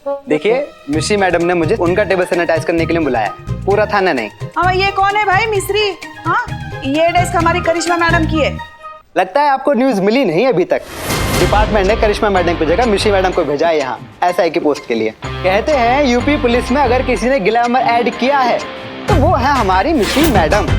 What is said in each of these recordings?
देखिए, मिश्री मैडम ने मुझे उनका टेबल सैनिटाइज करने के लिए बुलाया, पूरा थाना नहीं। हाँ, ये कौन है भाई मिश्री? हाँ, ये डेस्क हमारी करिश्मा मैडम की है। लगता है आपको न्यूज मिली नहीं अभी तक। डिपार्टमेंट ने करिश्मा मैडम की जगह मिश्री मैडम को भेजा है यहाँ एसआई की पोस्ट के लिए। कहते हैं यूपी पुलिस में अगर किसी ने ग्लैमर ऐड किया है तो वो है हमारी मिश्री मैडम।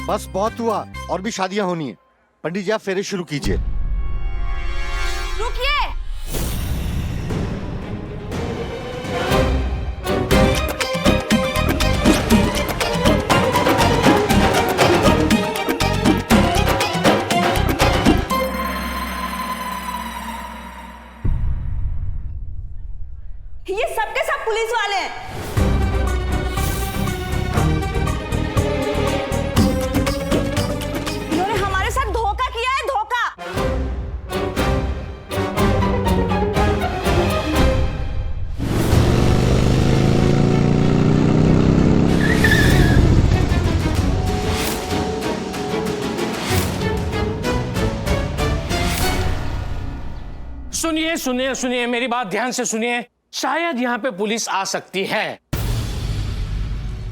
बस बहुत हुआ, और भी शादियां होनी है। पंडित जी आप फेरे शुरू कीजिए। रुकिए। ये सबके सब पुलिस वाले हैं। इन्होंने हमारे साथ धोखा किया है, धोखा। सुनिए सुनिए सुनिए, मेरी बात ध्यान से सुनिए। शायद यहाँ पे पुलिस आ सकती है।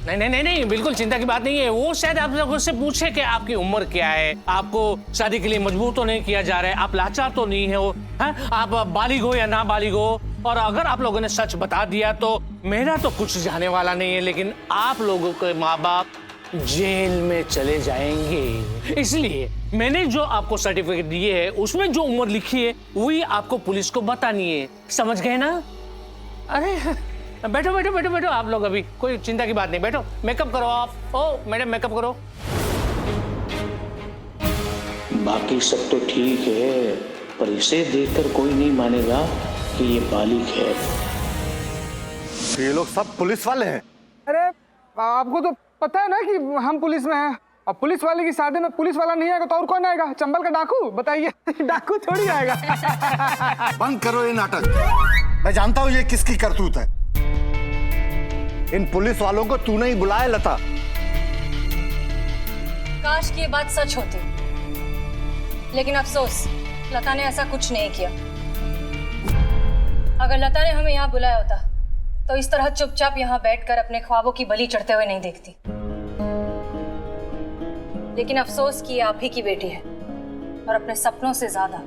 नहीं नहीं नहीं नहीं, बिल्कुल चिंता की बात नहीं है। वो शायद आप लोगों से पूछे कि आपकी उम्र क्या है, आपको शादी के लिए मजबूर तो नहीं किया जा रहा है, आप लाचार तो नहीं है, आप बालिग हो या ना बालिग हो। और अगर आप लोगों ने सच बता दिया तो मेरा तो कुछ जाने वाला नहीं है, लेकिन आप लोगों के माँ बाप जेल में चले जाएंगे। इसलिए मैंने जो आपको सर्टिफिकेट दिए है उसमें जो उम्र लिखी है वही आपको पुलिस को बतानी है। समझ गए ना? अरे बैठो बैठो बैठो बैठो, आप लोग अभी कोई चिंता की बात नहीं, बैठो। मेकअप करो आप। ओ मैडम मेकअप करो। बाकी सब तो ठीक है, पर इसे देखकर कोई नहीं मानेगा कि ये बालिग है। ये लोग सब पुलिस वाले हैं। अरे आपको तो पता है ना कि हम पुलिस में हैं। अब पुलिस वाले की शादी में पुलिस वाला नहीं आएगा तो और कौन आएगा? चंबल का डाकू? बताइए। डाकू थोड़ी आएगा। बंद करो ये नाटक। मैं जानता हूँ ये किसकी करतूत है। इन पुलिस वालों को तूने ही बुलाया लता। काश की ये बात सच होती, लेकिन अफसोस लता ने ऐसा कुछ नहीं किया। अगर लता ने हमें यहाँ बुलाया होता तो इस तरह चुपचाप यहाँ बैठकर अपने ख्वाबों की बलि चढ़ते हुए नहीं देखती। लेकिन अफसोस कि आप ही की बेटी है और अपने सपनों से ज्यादा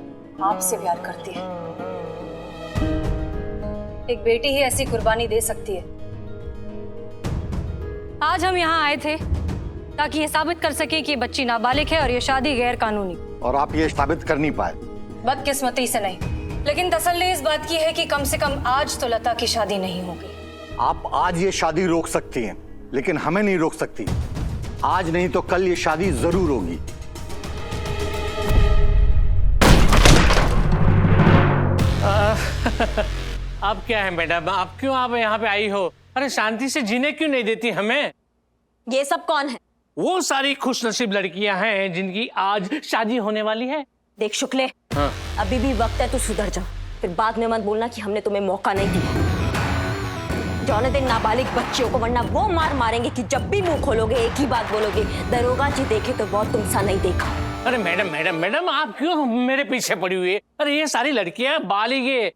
आपसे प्यार करती है। एक बेटी ही ऐसी कुर्बानी दे सकती है। आज हम यहाँ आए थे ताकि ये साबित कर सके कि ये बच्ची नाबालिग है और ये शादी गैर कानूनी। और आप ये साबित कर नहीं पाए। बदकिस्मती से नहीं, लेकिन तसल्ली इस बात की है कि कम से कम आज तो लता की शादी नहीं होगी। आप आज ये शादी रोक सकती हैं, लेकिन हमें नहीं रोक सकती। आज नहीं तो कल ये शादी जरूर होगी। अब क्या है मैडम, आप क्यों आप यहाँ पे आई हो? अरे शांति से जीने क्यों नहीं देती हमें? ये सब कौन है? वो सारी खुशनसीब लड़कियां हैं जिनकी आज शादी होने वाली है। देख शुक्ले, हाँ। अभी भी वक्त है तू सुधर जा, फिर बाद में मत बोलना कि हमने तुम्हें मौका नहीं दिया। जौने दिन नाबालिग बच्चियों को, वरना वो मार मारेंगे कि जब भी मुंह खोलोगे एक ही बात बोलोगे, दरोगा जी देखे तो बहुत तुमसा नहीं देखा। अरे मैडम मैडम मैडम, आप क्यों मेरे पीछे पड़ी हुई है? अरे ये सारी लड़कियां बालिग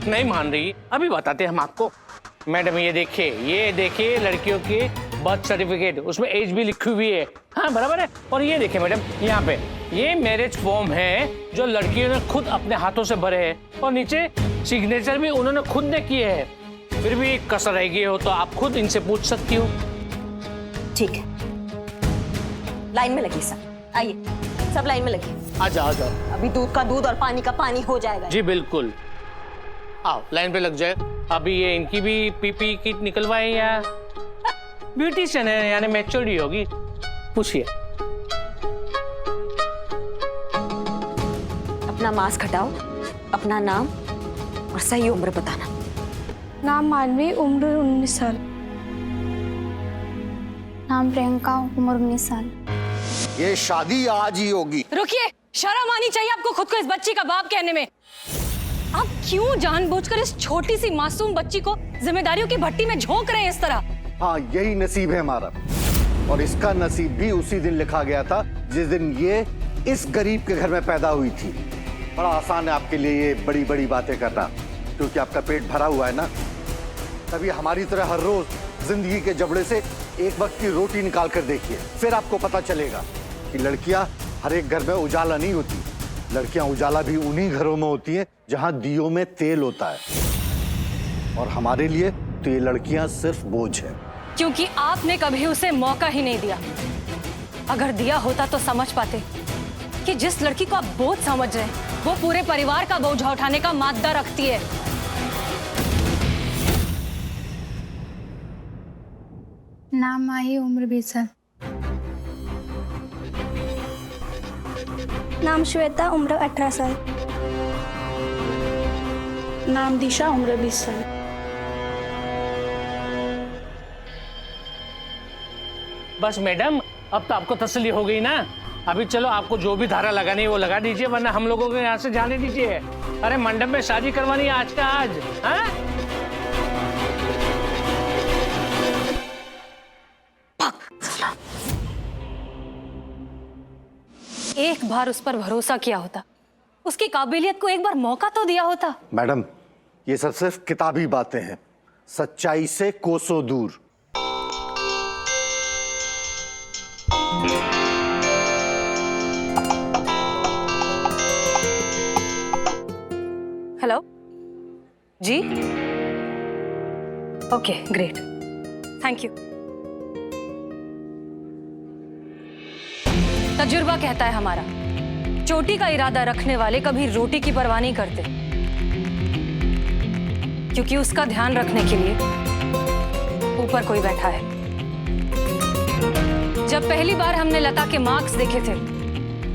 नहीं मान रही। अभी बताते हम आपको। मैडम ये देखिए लड़कियों के बर्थ सर्टिफिकेट, उसमें एज भी लिखी हुई है। हाँ बराबर है। और ये देखिए मैडम, यहाँ पे ये मैरिज फॉर्म है जो लड़कियों ने खुद अपने हाथों से भरे हैं, और नीचे सिग्नेचर भी उन्होंने खुद ने किए हैं। फिर भी कसर रह गई हो तो आप खुद इनसे पूछ सकती हो। ठीक है, लाइन में लगी सब, आइए सब लाइन में लगी। आ जाओ। अभी दूध का दूध और पानी का पानी हो जाएगा। जी बिल्कुल, आओ लाइन पे लग जाए। अभी ये इनकी भी पीपी किट निकलवाए या ब्यूटिशियन है, यानी मैच्योरिटी होगी। पूछिए। अपना मास्क हटाओ, अपना नाम और सही उम्र बताना। नाम मानवी, उम्र 19 साल। नाम प्रियंका, उम्र 19 साल। ये शादी आज ही होगी। रुकिए, शर्म आनी चाहिए आपको खुद को इस बच्ची का बाप कहने में। आप क्यों जानबूझकर इस छोटी सी मासूम बच्ची को जिम्मेदारियों की भट्टी में झोंक रहे हैं इस तरह? हाँ, यही नसीब है हमारा, और इसका नसीब भी उसी दिन लिखा गया था जिस दिन ये इस गरीब के घर में पैदा हुई थी। बड़ा आसान है आपके लिए ये बड़ी बड़ी बातें करना, क्योंकि आपका पेट भरा हुआ है ना। तभी हमारी तरह हर रोज जिंदगी के जबड़े से एक वक्त की रोटी निकाल कर देखिए, फिर आपको पता चलेगा कि लड़कियां हर एक घर में उजाला नहीं होती। लड़कियां उजाला भी उन्हीं घरों में होती हैं जहां दियों में तेल होता है, और हमारे लिए तो ये लड़कियां सिर्फ बोझ है। क्योंकि आपने कभी उसे मौका ही नहीं दिया। अगर दिया होता तो समझ पाते कि जिस लड़की को आप बोझ समझ रहे हैं वो पूरे परिवार का बोझ उठाने का मादा रखती है। नाम माही, उम्र 20 साल। नाम श्वेता, उम्र 18 साल। नाम दिशा, उम्र 20 साल। बस मैडम, अब तो आपको तसल्ली हो गई ना। अभी चलो, आपको जो भी धारा लगानी है वो लगा दीजिए, वरना हम लोगों को यहाँ से जाने दीजिए। अरे मंडप में शादी करवानी है आज का आज। हाँ? एक बार उस पर भरोसा किया होता, उसकी काबिलियत को एक बार मौका तो दिया होता। मैडम, ये सब सिर्फ किताबी बातें हैं, सच्चाई से कोसों दूर। Hello ji, okay great, thank you. तजुर्बा कहता है हमारा, चोटी का इरादा रखने वाले कभी रोटी की परवाह नहीं करते, क्योंकि उसका ध्यान रखने के लिए ऊपर कोई बैठा है। जब पहली बार हमने लता के मार्क्स देखे थे,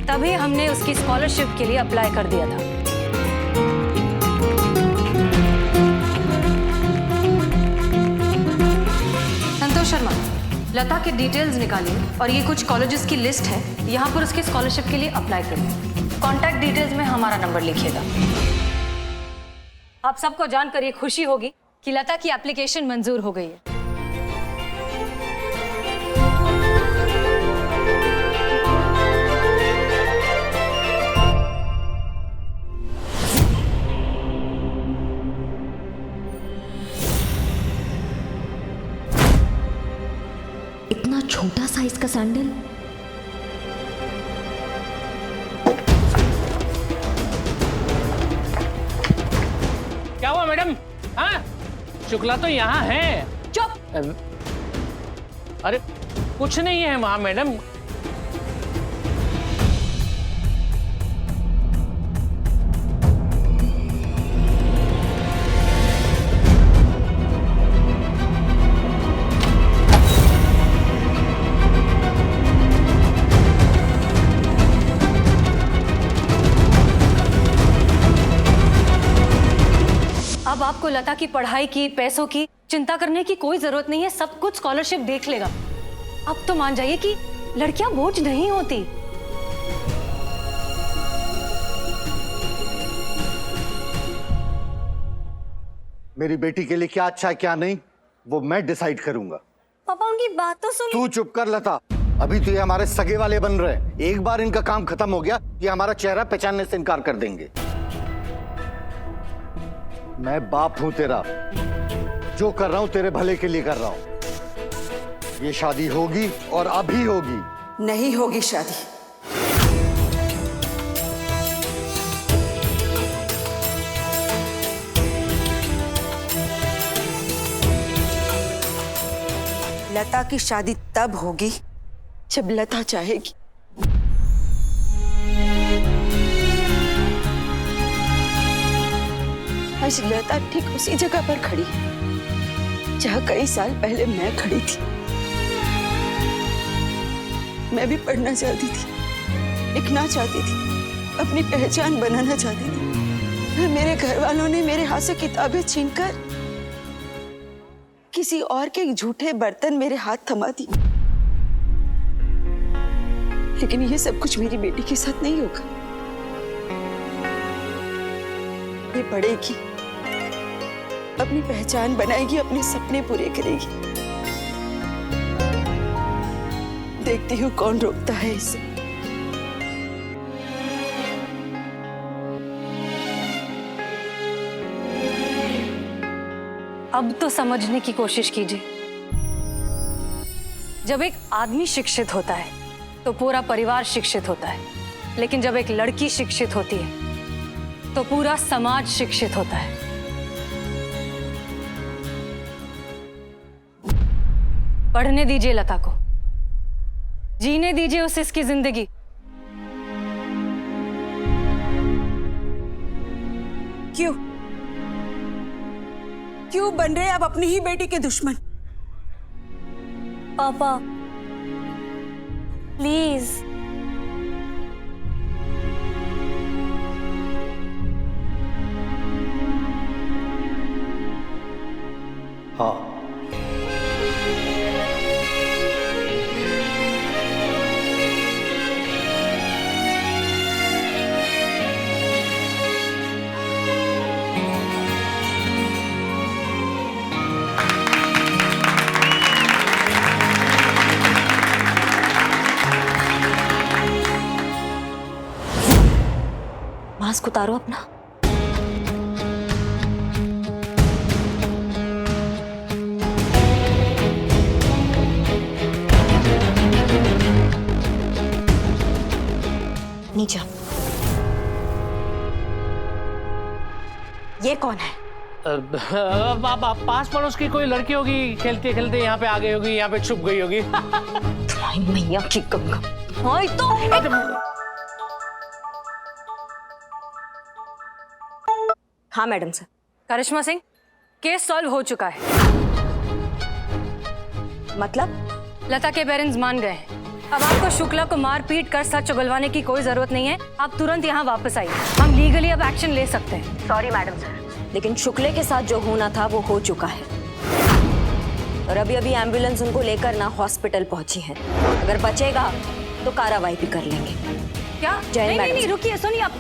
तभी हमने उसकी स्कॉलरशिप के लिए अप्लाई कर दिया था। संतोष शर्मा, लता के डिटेल्स निकालिए और ये कुछ कॉलेजेस की लिस्ट है, यहाँ पर उसके स्कॉलरशिप के लिए अप्लाई करिए। कॉन्टैक्ट डिटेल्स में हमारा नंबर लिखिएगा। आप सबको जानकर ये खुशी होगी कि लता की एप्लीकेशन मंजूर हो गई है। इतना छोटा साइज का सैंडल। क्या हुआ मैडम? हाँ, शुक्ला तो यहाँ है। चुप। अरे कुछ नहीं है वहां मैडम। अब आपको लता की पढ़ाई की, पैसों की चिंता करने की कोई जरूरत नहीं है। सब कुछ स्कॉलरशिप देख लेगा। अब तो मान जाइए कि लड़कियां बोझ नहीं होती। मेरी बेटी के लिए क्या अच्छा है क्या नहीं, वो मैं डिसाइड करूंगा। पापा उनकी बात तो सुन। तू चुप कर लता, अभी तो ये हमारे सगे वाले बन रहे हैं। एक बार इनका काम खत्म हो गया, ये हमारा चेहरा पहचानने से इनकार कर देंगे। मैं बाप हूं तेरा, जो कर रहा हूं तेरे भले के लिए कर रहा हूं। ये शादी होगी और अभी होगी। नहीं होगी शादी। लता की शादी तब होगी जब लता चाहेगी। आज लता ठीक उसी जगह पर खड़ी है जहां कई साल पहले मैं खड़ी थी। मैं भी पढ़ना चाहती थी, लिखना चाहती थी, अपनी पहचान बनाना चाहती थी। मेरे घर वालों ने मेरे हाथ से किताबें छीनकर किसी और के झूठे बर्तन मेरे हाथ थमा दी। लेकिन ये सब कुछ मेरी बेटी के साथ नहीं होगा। ये पढ़ेगी, अपनी पहचान बनाएगी, अपने सपने पूरे करेगी। देखती हूँ कौन रोकता है इसे। अब तो समझने की कोशिश कीजिए। जब एक आदमी शिक्षित होता है तो पूरा परिवार शिक्षित होता है, लेकिन जब एक लड़की शिक्षित होती है तो पूरा समाज शिक्षित होता है। पढ़ने दीजिए लता को, जीने दीजिए उसे इसकी जिंदगी। क्यों क्यों बन रहे आप अपनी ही बेटी के दुश्मन? पापा प्लीज। हाँ, मास्क उतारो अपना। नीचे। ये कौन है? पास पड़ोस की कोई लड़की होगी, खेलते खेलते यहाँ पे आ गई होगी, यहाँ पे छुप गई होगी। मैया की गंगा। हाँ तो हाँ मैडम सर। करिश्मा सिंह, केस सॉल्व हो चुका है। मतलब? लता के पेरेंट्स मान गए हैं। अब आपको शुक्ला को मार पीट कर सच उगलवाने की कोई जरूरत नहीं है। आप तुरंत यहाँ वापस आइए, हम लीगली अब एक्शन ले सकते हैं। सॉरी मैडम सर, लेकिन शुक्ले के साथ जो होना था वो हो चुका है और अभी अभी एम्बुलेंस उनको लेकर ना हॉस्पिटल पहुंची है। अगर बचेगा तो कार्रवाई भी कर लेंगे। क्या? जय नहीं, नहीं, रुकिए, सुनिए आप।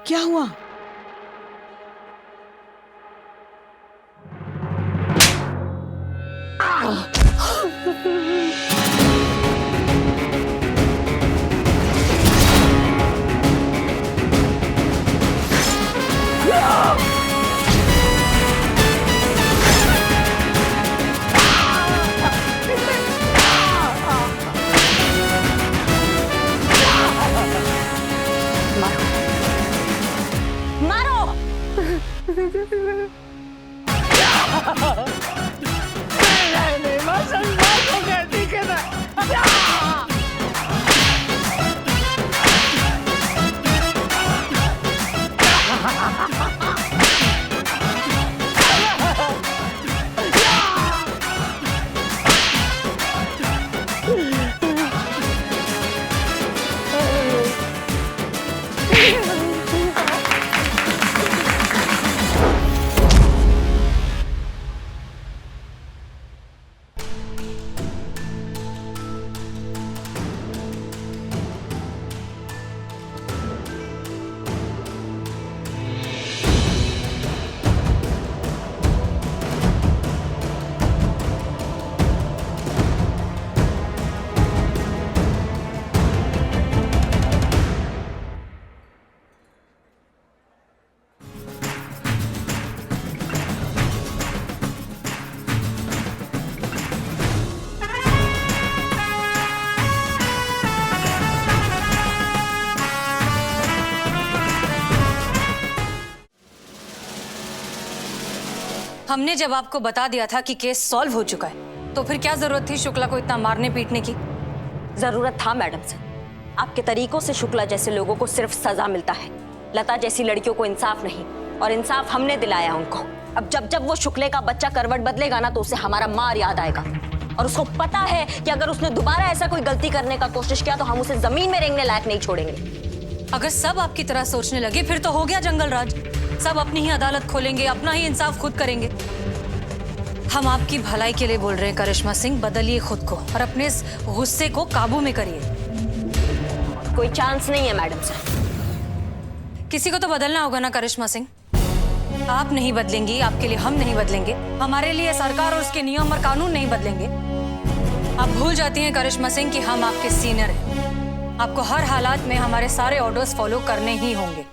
क्या हुआ? हमने जब आपको बता दिया था कि केस सॉल्व हो चुका है, तो फिर क्या जरूरत थी शुक्ला को इतना मारने पीटने की? जरूरत था मैडम सर। आपके तरीकों से शुक्ला जैसे लोगों को सिर्फ सजा मिलता है, लता जैसी लड़कियों को इंसाफ नहीं, और इंसाफ हमने दिलाया उनको। अब जब जब वो शुक्ले का बच्चा करवट बदलेगा ना तो उसे हमारा मार याद आएगा, और उसको पता है कि अगर उसने दोबारा ऐसा कोई गलती करने का कोशिश किया तो हम उसे जमीन में रेंगने लायक नहीं छोड़ेंगे। अगर सब आपकी तरह सोचने लगे फिर तो हो गया जंगल राज। सब अपनी ही अदालत खोलेंगे, अपना ही इंसाफ खुद करेंगे। हम आपकी भलाई के लिए बोल रहे हैं करिश्मा सिंह, बदलिए खुद को और अपने इस गुस्से को काबू में करिए। कोई चांस नहीं है मैडम साहब। किसी को तो बदलना होगा ना करिश्मा सिंह। आप नहीं बदलेंगी, आपके लिए हम नहीं बदलेंगे, हमारे लिए सरकार और उसके नियम और कानून नहीं बदलेंगे। आप भूल जाती हैं करिश्मा सिंह कि हम आपके सीनियर हैं। आपको हर हालात में हमारे सारे ऑर्डर्स फॉलो करने ही होंगे।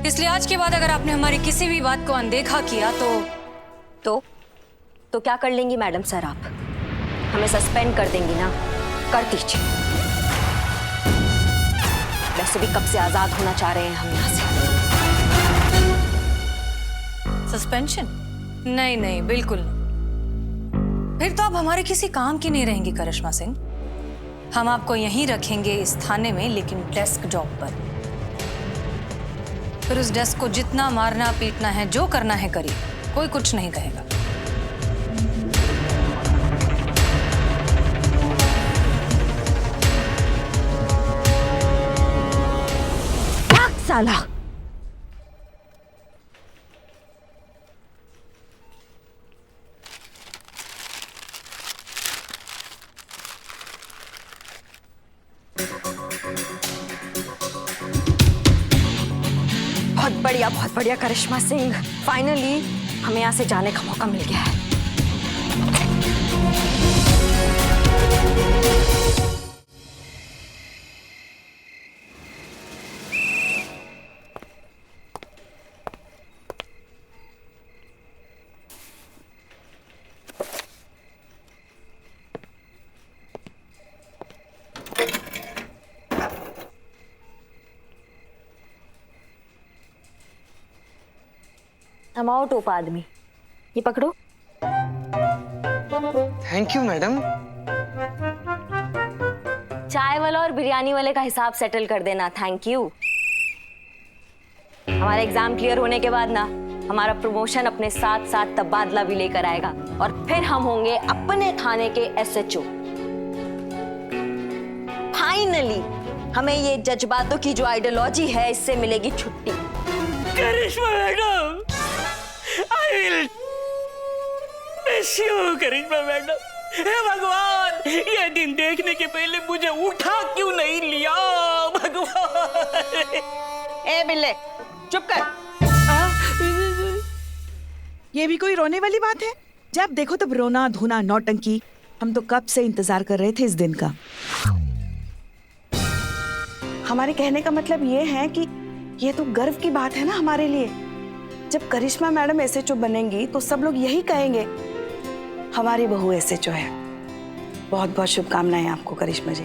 इसलिए आज के बाद अगर आपने हमारी किसी भी बात को अनदेखा किया तो क्या कर लेंगी मैडम सर आप? हमें सस्पेंड कर देंगी ना? कर दीजिए। वैसे भी कब से आजाद होना चाह रहे हैं हम यहाँ से। सस्पेंशन? नहीं नहीं, बिल्कुल नहीं। फिर तो आप हमारे किसी काम की नहीं रहेंगी करिश्मा सिंह। हम आपको यहीं रखेंगे इस थाने में, लेकिन डेस्क जॉब पर। फिर उस डेस्क को जितना मारना पीटना है, जो करना है करिए, कोई कुछ नहीं कहेगा। साला बहुत बढ़िया करिश्मा सिंह, फाइनली हमें यहाँ से जाने का मौका मिल गया है। अमाउंट टोप आदमी, ये पकड़ो। Thank you madam. चाय वाला और बिरयानी वाले का हिसाब सेटल कर देना। Thank you. हमारा एग्जाम क्लियर होने के बाद ना हमारा प्रमोशन अपने साथ साथ तबादला भी लेकर आएगा और फिर हम होंगे अपने थाने के SHO। फाइनली हमें ये जज्बातों की जो आइडियोलॉजी है, इससे मिलेगी छुट्टी। Karishma madam, I will miss you, Karishma madam. हे भगवान, ये दिन देखने के पहले मुझे उठा क्यों नहीं लिया भगवान। ए बिल्ले, चुप कर। ये भी कोई रोने वाली बात है? जब देखो तब रोना धोना नौटंकी। हम तो कब से इंतजार कर रहे थे इस दिन का। हमारे कहने का मतलब ये है कि ये तो गर्व की बात है ना हमारे लिए। जब करिश्मा मैडम SHO बनेंगी तो सब लोग यही कहेंगे, हमारी बहू SHO है। बहुत बहुत शुभकामनाएं आपको करिश्मा जी।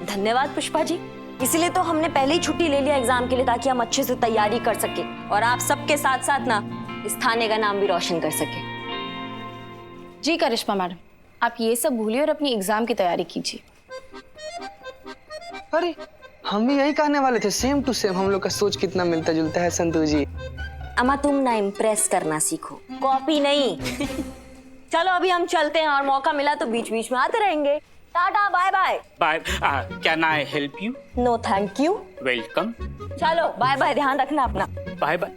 धन्यवाद पुष्पा जी। इसीलिए तो हमने पहले ही छुट्टी ले लिया एग्जाम के लिए, ताकि हम अच्छे से तैयारी कर सके और आप सबके साथ साथ ना इस थाने का नाम भी रोशन कर सके। जी करिश्मा मैडम, आप ये सब भूलिए और अपनी एग्जाम की तैयारी कीजिए। अरे हम भी यही कहने वाले थे, सेम टू सेम। हम लोग का सोच कितना मिलता जुलता है संतू जी। अम्मा तुम ना इम्प्रेस करना सीखो, कॉपी नहीं। चलो अभी हम चलते हैं और मौका मिला तो बीच बीच में आते रहेंगे। Tata bye bye. Bye. Can I help you? No thank you. Welcome. चलो बाय बाय, ध्यान रखना अपना। Bye bye.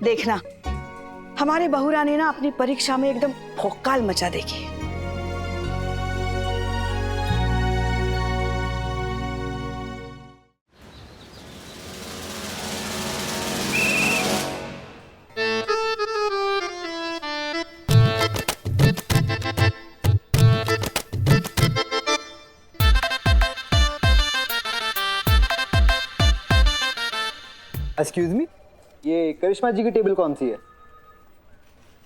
देखना हमारे बहू रानी ना अपनी परीक्षा में एकदम भौकाल मचा देगी। एक्सक्यूज मी, ये करिश्मा जी की टेबल कौन सी है?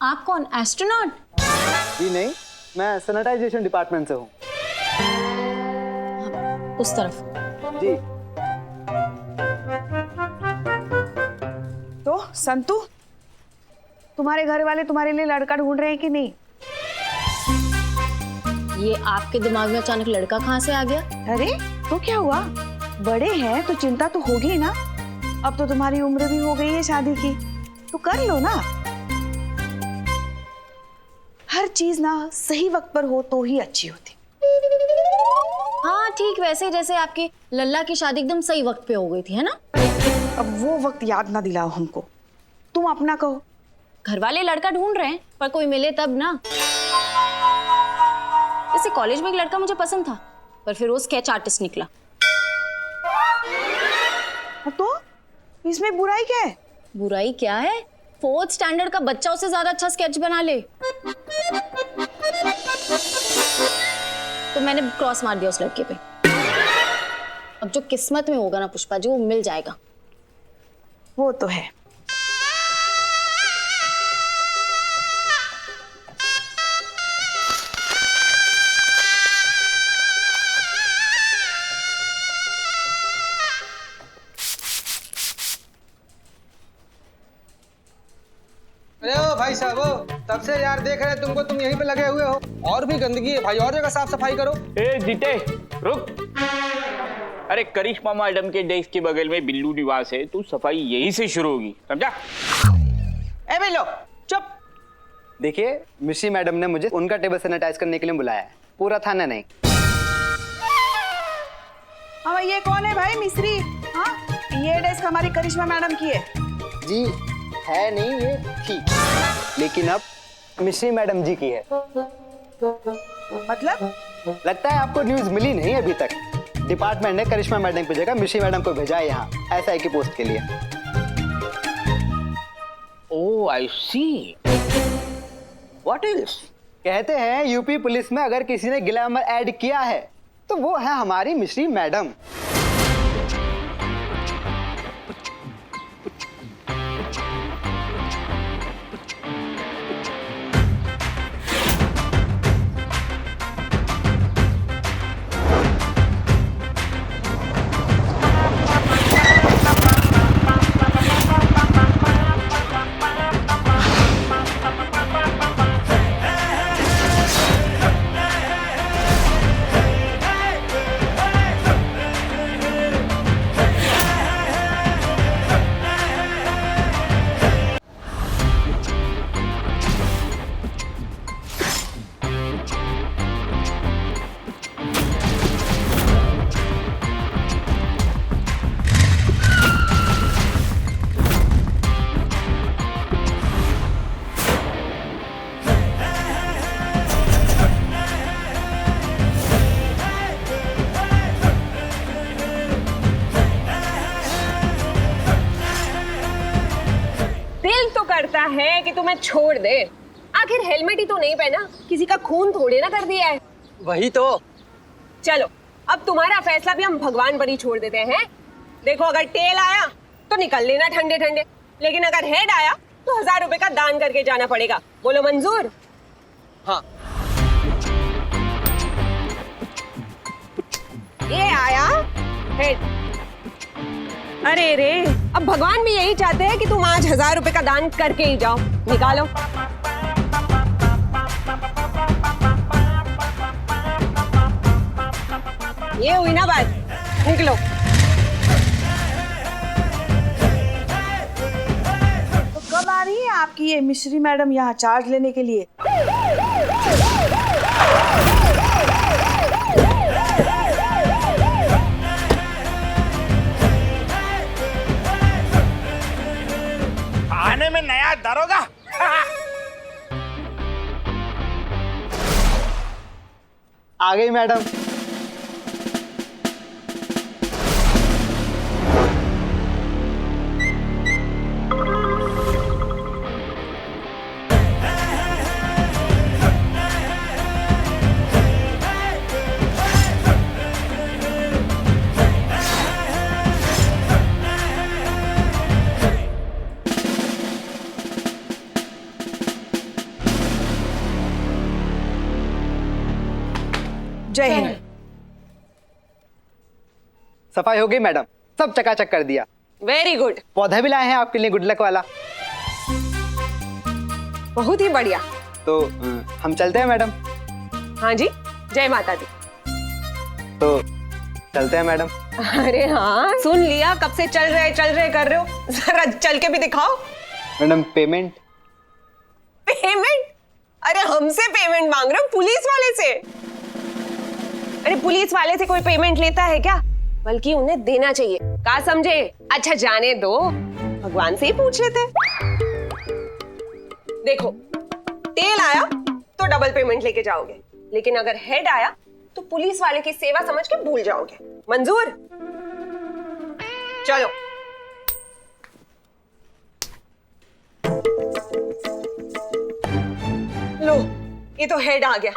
आप कौन, एस्ट्रोनॉट? जी नहीं, मैं सैनिटाइजेशन डिपार्टमेंट से हूँ। उस तरफ। जी। तो संतू, तुम्हारे घर वाले तुम्हारे लिए लड़का ढूंढ रहे हैं कि नहीं? ये आपके दिमाग में अचानक लड़का कहाँ से आ गया? अरे तो क्या हुआ, बड़े हैं तो चिंता तो होगी ही ना। अब तो तुम्हारी उम्र भी हो गई है शादी की, तो कर लो ना। हर चीज ना सही वक्त पर हो तो ही अच्छी होती। हाँ ठीक, वैसे जैसे आपकी लल्ला की शादी एकदम सही वक्त पे हो गई थी, है ना? अब वो वक्त याद ना दिलाओ हमको। तुम अपना कहो, घर वाले लड़का ढूंढ रहे हैं, पर कोई मिले तब ना। जैसे कॉलेज में एक लड़का मुझे पसंद था, पर फिर वो स्केच आर्टिस्ट निकला। तो इसमें बुराई क्या है? बुराई क्या है? 4th स्टैंडर्ड का बच्चा उससे ज्यादा अच्छा स्केच बना ले। तो मैंने क्रॉस मार दिया उस लड़के पे। अब जो किस्मत में होगा ना पुष्पा जी, वो मिल जाएगा। वो तो है। अरे ओ भाई साहब, तब से यार देख रहे हैं तुमको, तुम यहीं पे लगे हुए हो। और भी गंदगी है भाई, और जगह साफ सफाई करो। ए जीते रुक। अरे करिश्मा मैडम के डेस्क के बगल में बिल्लू निवास है, तू सफाई यहीं से शुरू होगी, समझा? ए बिल्लू चुप। देखिए, मिश्री मैडम ने मुझे उनका टेबल सैनिटाइज करने के लिए बुलाया है, पूरा थाना नहीं। हाँ ये कौन है भाई? मिस्री? हाँ ये डेस्क हमारी करिश्मा मैडम की है। जी है नहीं, ये थी, लेकिन अब मिश्री मैडम जी की है। मतलब? लगता है आपको न्यूज़ मिली नहीं अभी तक। डिपार्टमेंट ने करिश्मा मैडम की जगह मिश्री मैडम को भेजा है यहाँ एसआई की पोस्ट के लिए। Oh I see. What is? कहते हैं यूपी पुलिस में अगर किसी ने ग्लैमर ऐड किया है तो वो है हमारी मिश्री मैडम। करता है कि तुम्हें छोड़ दे, आखिर हेलमेट ही तो नहीं पहना, किसी का खून थोड़े ना कर दिया है। वही तो। चलो अब तुम्हारा फैसला भी हम भगवान पर ही छोड़ देते हैं। देखो अगर टेल आया तो निकल लेना ठंडे ठंडे, लेकिन अगर हेड आया तो 1000 रुपए का दान करके जाना पड़ेगा। बोलो मंजूर? हाँ। ये आया हेड। अरे रे, अब भगवान भी यही चाहते हैं कि तुम आज 1000 रुपए का दान करके ही जाओ। निकालो। ये हुई ना बात, निकलो। तो कब आ रही है आपकी ये मिश्री मैडम यहाँ चार्ज लेने के लिए? आने में नया दरोगा। आ गई मैडम। जय हिंद। सफाई हो गई मैडम, सब चकाचक कर दिया। Very good. पौधा भी लाए हैं आपके लिए, गुड लक वाला। बहुत ही बढ़िया। तो हम चलते हैं मैडम। हाँ जी, जय माता दी। तो चलते हैं मैडम। अरे हाँ, सुन लिया, कब से चल रहे कर रहे हो, जरा चल के भी दिखाओ। Madam payment? पेमेंट? अरे हमसे पेमेंट मांग रहे हो, पुलिस वाले से? अरे पुलिस वाले से कोई पेमेंट लेता है क्या? बल्कि उन्हें देना चाहिए। क्या समझे? अच्छा जाने दो, भगवान से ही पूछ लेते। देखो, टेल आया तो डबल पेमेंट लेके जाओगे, लेकिन अगर हेड आया तो पुलिस वाले की सेवा समझ के भूल जाओगे। मंजूर? चलो। लो, ये तो हेड आ गया।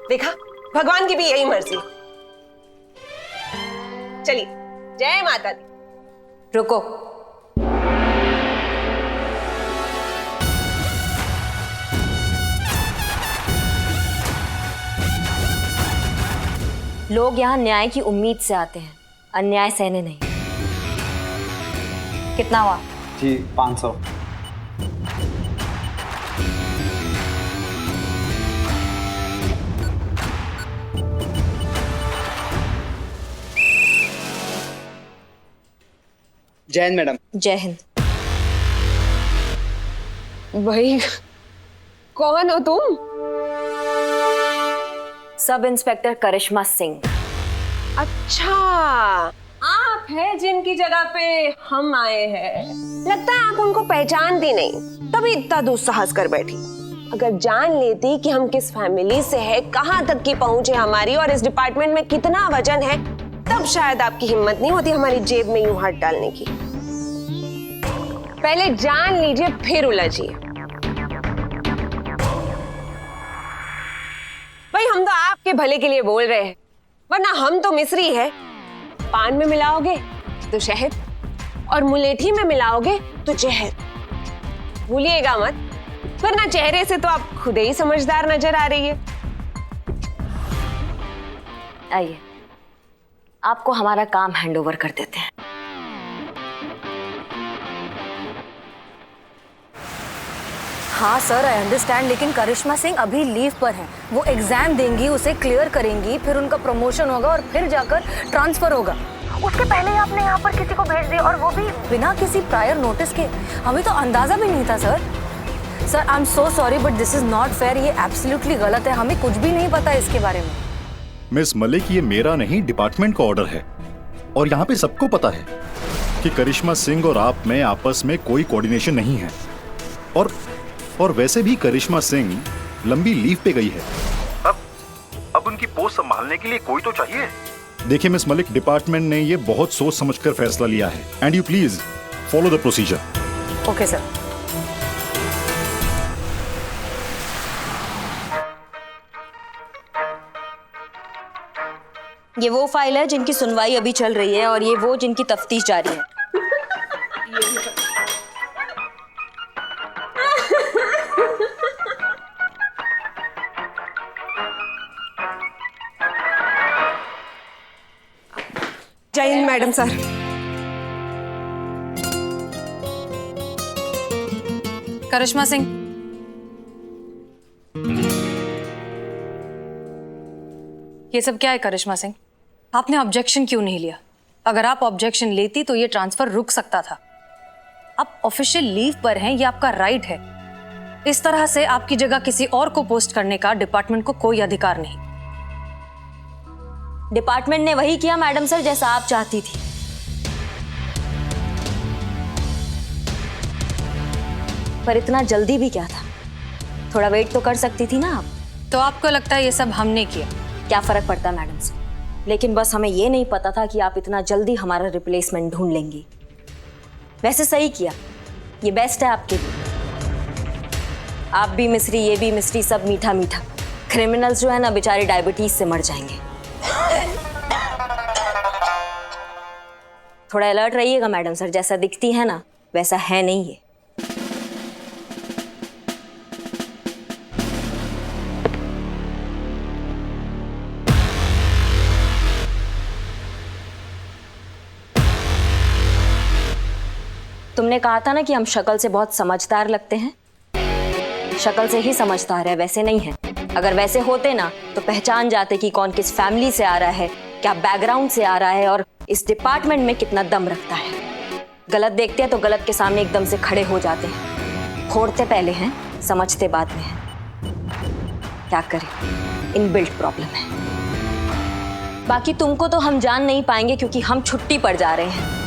देखा, भगवान की भी यही मर्जी। चलिए, जय माता दी। रुको। लोग यहाँ न्याय की उम्मीद से आते हैं, अन्याय सहने नहीं। कितना हुआ? जी 500। जय हिंद मैडम। जय हिंद। भाई, कौन हो तुम? सब इंस्पेक्टर करिश्मा सिंह। अच्छा, आप हैं जिनकी जगह पे हम आए हैं। लगता है आप उनको पहचानती नहीं, तभी इतना दुस्साहस कर बैठी। अगर जान लेती कि हम किस फैमिली से हैं, कहां तक की पहुंच है हमारी और इस डिपार्टमेंट में कितना वजन है, तब शायद आपकी हिम्मत नहीं होती हमारी जेब में यूं हाथ डालने की। पहले जान लीजिए, फिर उलझिए। भाई, हम तो आपके भले के लिए बोल रहे हैं, वरना हम तो मिस्री है। पान में मिलाओगे तो शहद और मुलेठी में मिलाओगे तो जहर। भूलिएगा मत, वरना चेहरे से तो आप खुद ही समझदार नजर आ रही है। आइए, आपको हमारा काम हैंडओवर कर देते हैं। हाँ सर, आई अंडरस्टैंड, लेकिन करिश्मा सिंह अभी लीव पर हैं। वो एग्जाम देंगी, उसे क्लियर करेंगी, फिर उनका प्रमोशन होगा और फिर जाकर ट्रांसफर होगा। उसके पहले ही आपने यहाँ पर किसी को भेज दिया, और वो भी बिना किसी प्रायर नोटिस के। हमें तो अंदाजा भी नहीं था sir. Sir, I am so sorry, but this is not fair. ये एब्सोल्युटली गलत है, हमें कुछ भी नहीं पता इसके बारे में। मिस मलिक, ये मेरा नहीं, डिपार्टमेंट का ऑर्डर है, और यहाँ पे सबको पता है कि करिश्मा सिंह और आप में आपस में कोई कोऑर्डिनेशन नहीं है। और वैसे भी करिश्मा सिंह लंबी लीव पे गई है। अब उनकी पोस्ट संभालने के लिए कोई तो चाहिए। देखिए मिस मलिक, डिपार्टमेंट ने ये बहुत सोच समझकर फैसला लिया है, and you please follow the procedure. Okay sir. ये वो फाइल है जिनकी सुनवाई अभी चल रही है, और ये वो जिनकी तफ्तीश जारी है। जय हिंद मैडम सर। करिश्मा सिंह, ये सब क्या है करिश्मा सिंह? आपने ऑब्जेक्शन क्यों नहीं लिया? अगर आप ऑब्जेक्शन लेती तो ये ट्रांसफर रुक सकता था। आप ऑफिशियल लीव पर हैं, ये आपका राइट है। इस तरह से आपकी जगह किसी और को पोस्ट करने का डिपार्टमेंट को कोई अधिकार नहीं। डिपार्टमेंट ने वही किया मैडम सर, जैसा आप चाहती थी। पर इतना जल्दी भी क्या था? थोड़ा वेट तो कर सकती थी ना आप। तो आपको लगता है ये सब हमने किया? क्या फर्क पड़ता मैडम सर, लेकिन बस हमें ये नहीं पता था कि आप इतना जल्दी हमारा रिप्लेसमेंट ढूंढ लेंगी। वैसे सही किया, ये बेस्ट है आपके लिए। आप भी मिस्री, ये भी मिस्री, सब मीठा मीठा। क्रिमिनल्स जो है ना, बेचारे डायबिटीज से मर जाएंगे। थोड़ा अलर्ट रहिएगा मैडम सर, जैसा दिखती है ना वैसा है नहीं ये। तुमने कहा था ना कि हम शक्ल से बहुत समझदार लगते हैं। शक्ल से ही समझदार है, वैसे नहीं है। अगर वैसे होते ना तो पहचान जाते कि कौन किस फैमिली से आ रहा है, क्या बैकग्राउंड से आ रहा है, और इस डिपार्टमेंट में कितना दम रखता है। गलत देखते हैं तो गलत के सामने एकदम से खड़े हो जाते हैं। फोड़ते पहले हैं, समझते बाद में हैं। क्या करें, इनबिल्ट प्रॉब्लम है। बाकी तुमको तो हम जान नहीं पाएंगे क्योंकि हम छुट्टी पर जा रहे हैं।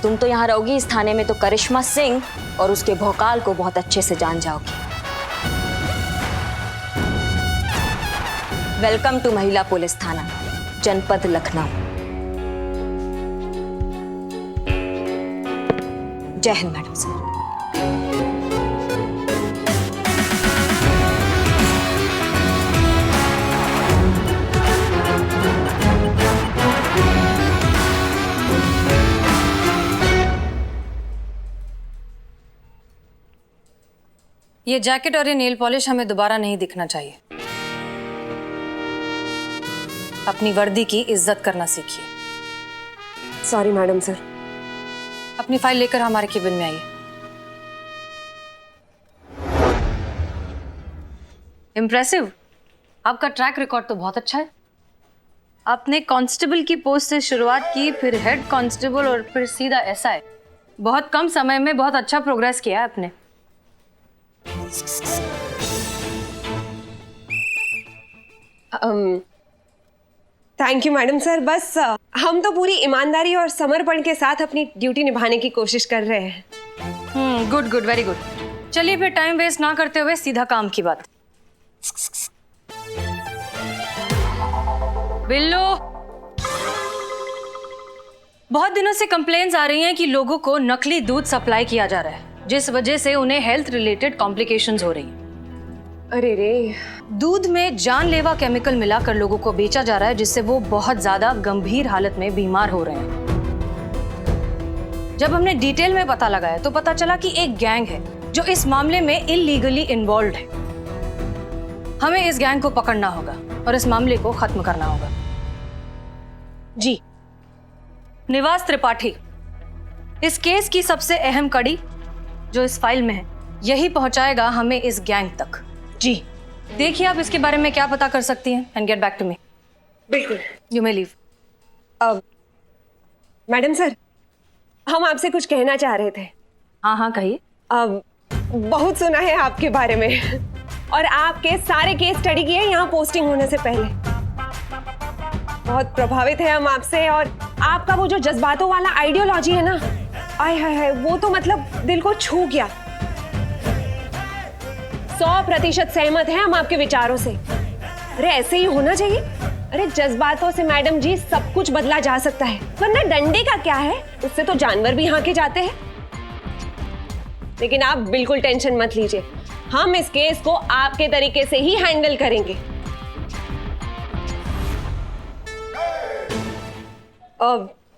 तुम तो यहाँ रहोगी इस थाने में, तो करिश्मा सिंह और उसके भौकाल को बहुत अच्छे से जान जाओगी। वेलकम टू महिला पुलिस थाना, जनपद लखनऊ। जय हिंद मैडम सर। ये जैकेट और ये नेल पॉलिश हमें दोबारा नहीं दिखना चाहिए। अपनी वर्दी की इज्जत करना सीखिए। Sorry madam sir. अपनी फाइल लेकर हमारे केबिन में आइए। इम्प्रेसिव, आपका ट्रैक रिकॉर्ड तो बहुत अच्छा है। आपने कांस्टेबल की पोस्ट से शुरुआत की, फिर हेड कांस्टेबल और फिर सीधा एसआई। बहुत कम समय में बहुत अच्छा प्रोग्रेस किया है आपने। Thank you madam sir. बस हम तो पूरी ईमानदारी और समर्पण के साथ अपनी ड्यूटी निभाने की कोशिश कर रहे हैं। Good good, very good. चलिए फिर टाइम वेस्ट ना करते हुए सीधा काम की बात। बिल्लू, बहुत दिनों से कंप्लेंट्स आ रही हैं कि लोगों को नकली दूध सप्लाई किया जा रहा है, जिस वजह से उन्हें हेल्थ रिलेटेड कॉम्प्लिकेशंस हो रही हैं। अरे रे, दूध में जानलेवा केमिकल मिलाकर लोगों को बेचा जा रहा है, जिससे वो बहुत ज्यादा गंभीर हालत में बीमार हो रहे हैं। जब हमने डिटेल में पता लगाया तो पता चला कि एक गैंग है जो इस मामले में इलीगली इन्वॉल्व है। हमें इस गैंग को पकड़ना होगा और इस मामले को खत्म करना होगा। जी, निवास त्रिपाठी, इस केस की सबसे अहम कड़ी जो इस फाइल में है, यही पहुंचाएगा हमें इस गैंग तक। जी, देखिए आप इसके बारे में क्या पता कर सकती हैं and get back to me. बिल्कुल, you may leave. Madam sir, हम आपसे कुछ कहना चाह रहे थे। हाँ हाँ कहिए। बहुत सुना है आपके बारे में और आपके सारे केस स्टडी किए यहाँ पोस्टिंग होने से पहले। बहुत प्रभावित है हम आपसे, और आपका वो जो जज्बातों वाला आइडियोलॉजी है ना, आय हाय हाय, वो तो मतलब दिल को छू गया। 100% सहमत हैं हम आपके विचारों से। अरे ऐसे ही होना चाहिए। अरे जज्बातों से मैडम जी सब कुछ बदला जा सकता है, वरना डंडे का क्या है, उससे तो जानवर भी हाँके जाते हैं। लेकिन आप बिल्कुल टेंशन मत लीजिए, हम इस केस को आपके तरीके से ही हैंडल करेंगे।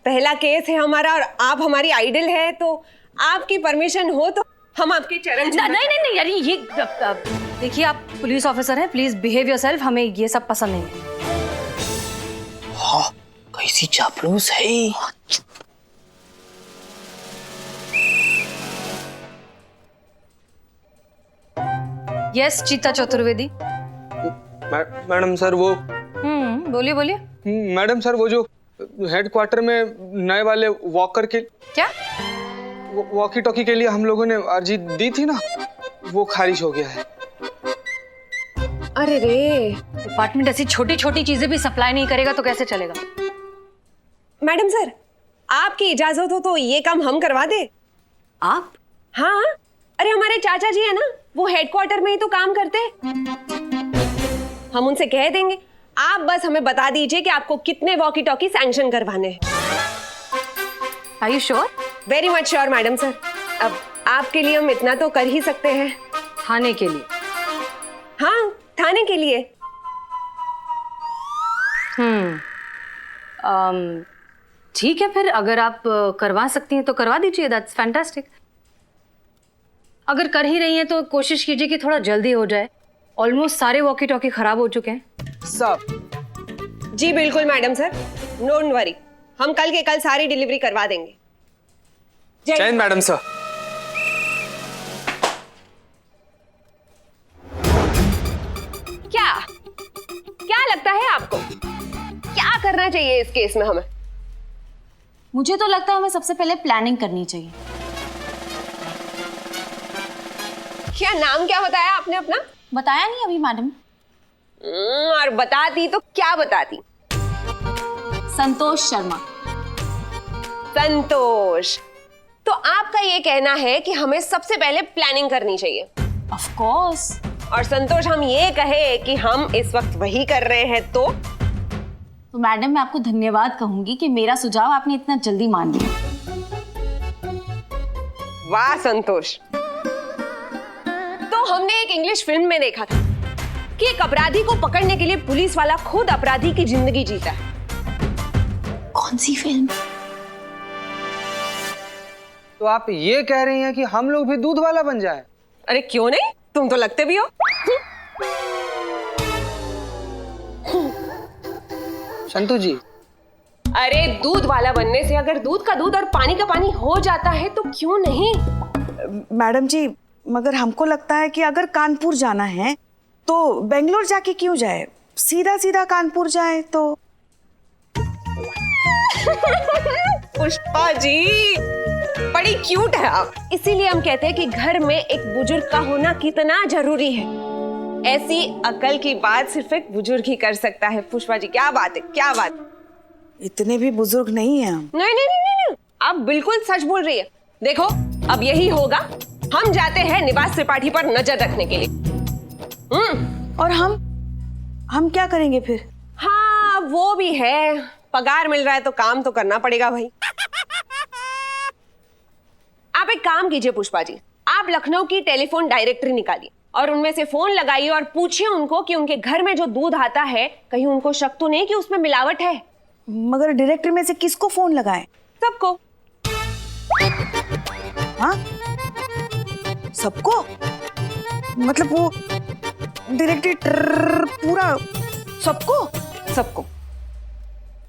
पहला केस है हमारा और आप हमारी आइडल है, तो आपकी परमिशन हो तो हम आपके चरण नहीं नहीं नहीं यार, ये देखिए आप पुलिस ऑफिसर हैं, प्लीज बिहेव योरसेल्फ। हमें ये सब पसंद नहीं है। हाँ, कैसी चापलूस है। यस चीता चतुर्वेदी। मैडम सर वो बोलिए बोलिए। मैडम सर वो जो हेडक्वार्टर में नए वाले वॉकर के क्या वॉकी टॉकी के लिए हम लोगों ने अर्जी दी थी ना, वो खारिज हो गया है। अरे रे, डिपार्टमेंट ऐसी छोटी छोटी चीजें भी सप्लाई नहीं करेगा तो कैसे चलेगा। मैडम सर, आपकी इजाजत हो तो ये काम हम करवा दे। आप? हाँ, अरे हमारे चाचा जी है ना, वो हेडक्वार्टर में ही तो काम करते हैं। हम उनसे कह देंगे, आप बस हमें बता दीजिए कि आपको कितने वॉकी टॉकी सैंक्शन करवाने हैं। Are you sure? Very much sure madam sir. अब आपके लिए हम इतना तो कर ही सकते हैं। थाने के लिए? हाँ, थाने के लिए। ठीक है, फिर अगर आप करवा सकती हैं तो करवा दीजिए। That's fantastic. अगर कर ही रही हैं तो कोशिश कीजिए कि थोड़ा जल्दी हो जाए। ऑलमोस्ट सारे वॉकी टॉकी खराब हो चुके हैं। सब जी बिल्कुल मैडम सर, डोंट वरी, हम कल के कल सारी डिलीवरी करवा देंगे। जय हिंद मैडम सर। क्या क्या लगता है आपको, क्या करना चाहिए इस केस में हमें? मुझे तो लगता है हमें सबसे पहले प्लानिंग करनी चाहिए। क्या नाम क्या बताया आपने अपना? बताया नहीं अभी मैडम। और बताती तो क्या बताती? संतोष शर्मा। संतोष, तो आपका ये कहना है कि हमें सबसे पहले प्लानिंग करनी चाहिए? Of course. और संतोष, हम ये कहे कि हम इस वक्त वही कर रहे हैं तो मैडम, मैं आपको धन्यवाद कहूंगी कि मेरा सुझाव आपने इतना जल्दी मान लिया। वाह संतोष। तो हमने एक इंग्लिश फिल्म में देखा था कि एक अपराधी को पकड़ने के लिए पुलिस वाला खुद अपराधी की जिंदगी जीता है। कौन सी फिल्म? तो आप ये कह रही हैं कि हम लोग भी दूध वाला बन जाए? अरे क्यों नहीं, तुम तो लगते भी हो। संतू जी, अरे दूध वाला बनने से अगर दूध का दूध और पानी का पानी हो जाता है तो क्यों नहीं? मैडम जी, मगर हमको लगता है कि अगर कानपुर जाना है तो बेंगलोर जाके क्यों जाए, सीधा सीधा कानपुर जाए तो। पुष्पा जी, बड़ी क्यूट है आप। इसीलिए हम कहते हैं कि घर में एक बुजुर्ग का होना कितना जरूरी है। ऐसी अकल की बात सिर्फ एक बुजुर्ग ही कर सकता है। पुष्पा जी, क्या बात है, क्या बात। इतने भी बुजुर्ग नहीं है हम। नहीं नहीं नहीं नहीं, आप बिल्कुल सच बोल रही है। देखो, अब यही होगा, हम जाते हैं निवास त्रिपाठी पर नजर रखने के लिए। और हम क्या करेंगे फिर? हाँ, वो भी है, पगार मिल रहा है तो काम तो करना पड़ेगा भाई। आप एक काम कीजिए पुष्पा जी, आप लखनऊ की टेलीफोन डायरेक्टरी निकालिए और उनमें से फोन लगाइए और पूछिए उनको कि उनके घर में जो दूध आता है, कहीं उनको शक तो नहीं कि उसमें मिलावट है। मगर डायरेक्टरी में से किसको फोन लगाएं? सबको। हाँ, सबको? मतलब वो डायरेक्टरी पूरा सबको? सबको।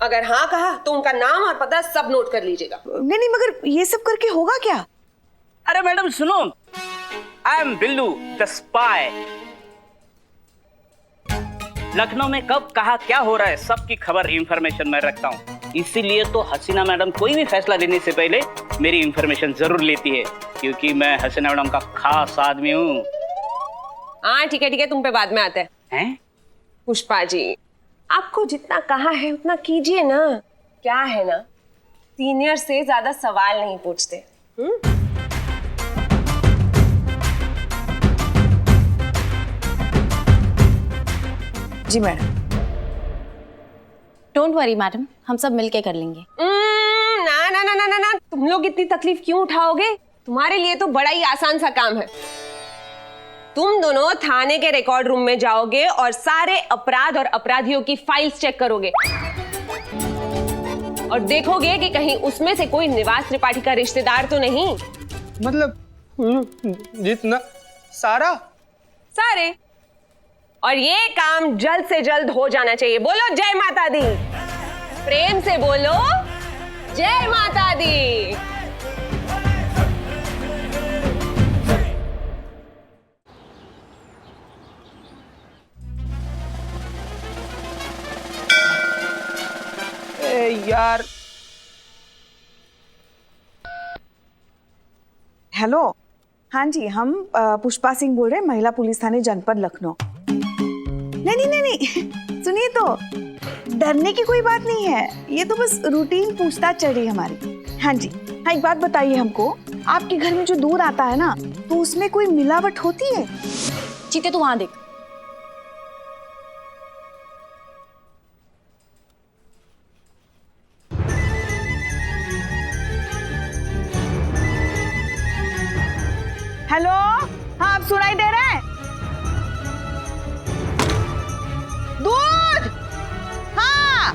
अगर हाँ कहा तो उनका नाम और पता सब नोट कर लीजिएगा। नहीं नहीं, मगर ये सब करके होगा क्या? अरे मैडम सुनो, I am Billu the spy. Lucknow में कब कहा क्या हो रहा है सबकी खबर इंफॉर्मेशन मैं रखता हूँ। इसीलिए तो हसीना मैडम कोई भी फैसला लेने से पहले मेरी इंफॉर्मेशन जरूर लेती है, क्योंकि मैं हसीना मैडम का खास आदमी हूँ। हाँ ठीक है, तुम पे बाद में आते हैं। पुष्पा जी, आपको जितना कहा है उतना कीजिए ना। क्या है ना, सीनियर से ज्यादा सवाल नहीं पूछते। जी मैडम। डोंट वरी मैडम, हम सब मिलके कर लेंगे। ना ना ना ना ना ना, तुम लोग इतनी तकलीफ क्यों उठाओगे? तुम्हारे लिए तो बड़ा ही आसान सा काम है। तुम दोनों थाने के रिकॉर्ड रूम में जाओगे और सारे अपराध और अपराधियों की फाइल्स चेक करोगे और देखोगे कि कहीं उसमें से कोई निवास त्रिपाठी का रिश्तेदार तो नहीं। मतलब जितना सारे। और ये काम जल्द से जल्द हो जाना चाहिए। बोलो जय माता दी, प्रेम से बोलो जय माता दी। यार, हेलो। हाँ जी, हम पुष्पा सिंह बोल रहे हैं, महिला पुलिस थाने जनपद लखनऊ। नहीं नहीं नहीं नहीं, सुनिए तो, डरने की कोई बात नहीं है, ये तो बस रूटीन पूछताछ चल रही है हमारी। हाँ जी, हाँ एक बात बताइए हमको, आपके घर में जो दूध आता है ना, तो उसमें कोई मिलावट होती है? चीते तू वहां देख। हेलो, हाँ आप सुनाई दे रहे हैं? दूध, हाँ।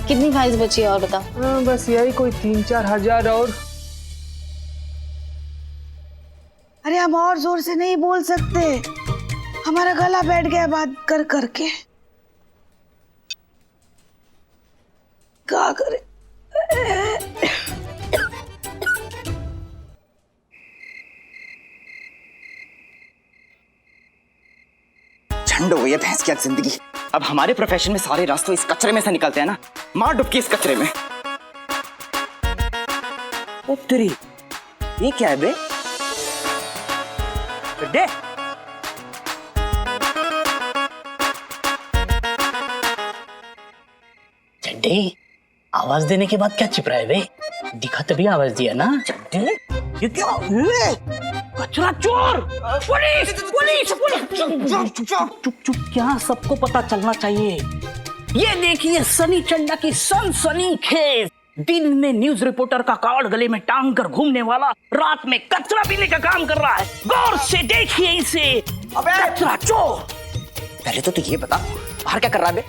कितनी फाइल्स बची है और बता। बस यही कोई 3-4 हजार और। अरे हम और जोर से नहीं बोल सकते, हमारा गला बैठ गया बात कर करके। क्या करे? झंड हो गई है भैंस की जिंदगी। अब हमारे प्रोफेशन में सारे रास्ते इस कचरे में से निकलते हैं ना। मार डुबकी इस कचरे में। ओ तेरी, ये क्या है बे? दे। चड्डे, आवाज देने के बाद क्या छिप रहा है बे? दिखा तभी आवाज दिया ना। चड्डे, ये क्या? कचरा चोर! पुलिस! पुलिस! पुलिस! चुप चुप, क्या सबको पता चलना चाहिए। ये देखिए सनी चंडा की सनसनी खेज। दिन में न्यूज रिपोर्टर का कार्ड गले में टांग कर घूमने वाला रात में कचरा पीने का काम कर रहा है। गौर से देखिए इसे। अबे कचरा चोर! पहले तो ये बता बाहर क्या कर रहा है बे?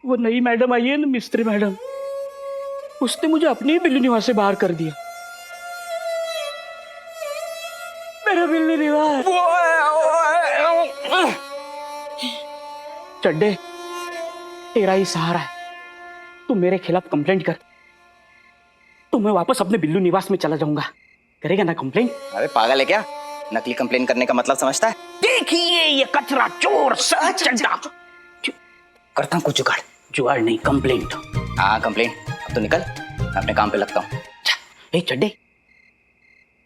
वो नई मैडम आई है ना, मिस्त्री मैडम, उसने मुझे अपने ही बिल्लू निवास से बाहर कर दिया। मेरा बिल्लू निवास। चड्डे, तेरा ही सहारा है। तू मेरे खिलाफ कंप्लेंट कर, तो मैं वापस अपने बिल्लू निवास में चला जाऊंगा। करेगा ना कंप्लेंट? अरे पागल है क्या? नकली कंप्लेन करने का मतलब समझता है? देखिए ये कचरा चोर सनी चंडा। करता हूँ कुछ जुगाड़। जुगाड़ नहीं, कंप्लेंट। हाँ कंप्लेंट। अब तो निकल, मैं अपने काम पे लगता हूँ। ए चड्डे,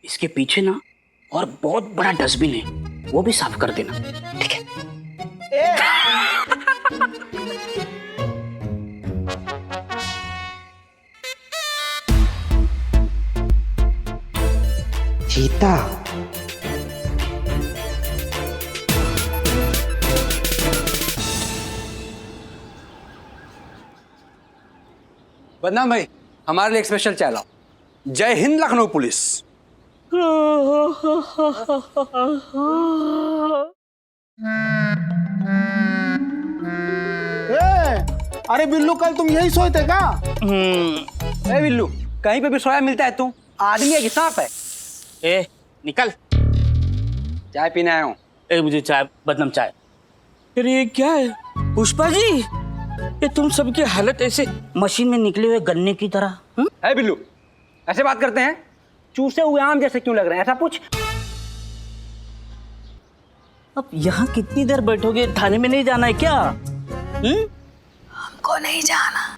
इसके पीछे ना और बहुत बड़ा डस्टबिन है, वो भी साफ कर देना। ठीक है? चीता। बदनाम भाई, हमारे लिए एक स्पेशल चाय लाओ। जय हिंद लखनऊ पुलिस। अरे बिल्लू, कल तुम यही सोए थे क्या? ए बिल्लू, कहीं पे भी सोया मिलता है तू? आदमी है कि सांप है? ए निकल, चाय पीने आया हूँ। ए मुझे चाय, बदनाम चाय। अरे ये क्या है पुष्पा जी? ये तुम सबकी हालत ऐसे मशीन में निकले हुए गन्ने की तरह। है बिल्लू, ऐसे बात करते हैं? चूसे हुए आम जैसे क्यों लग रहे हैं? ऐसा पूछ। अब यहाँ कितनी देर बैठोगे? थाने में नहीं जाना है क्या? हमको नहीं जाना।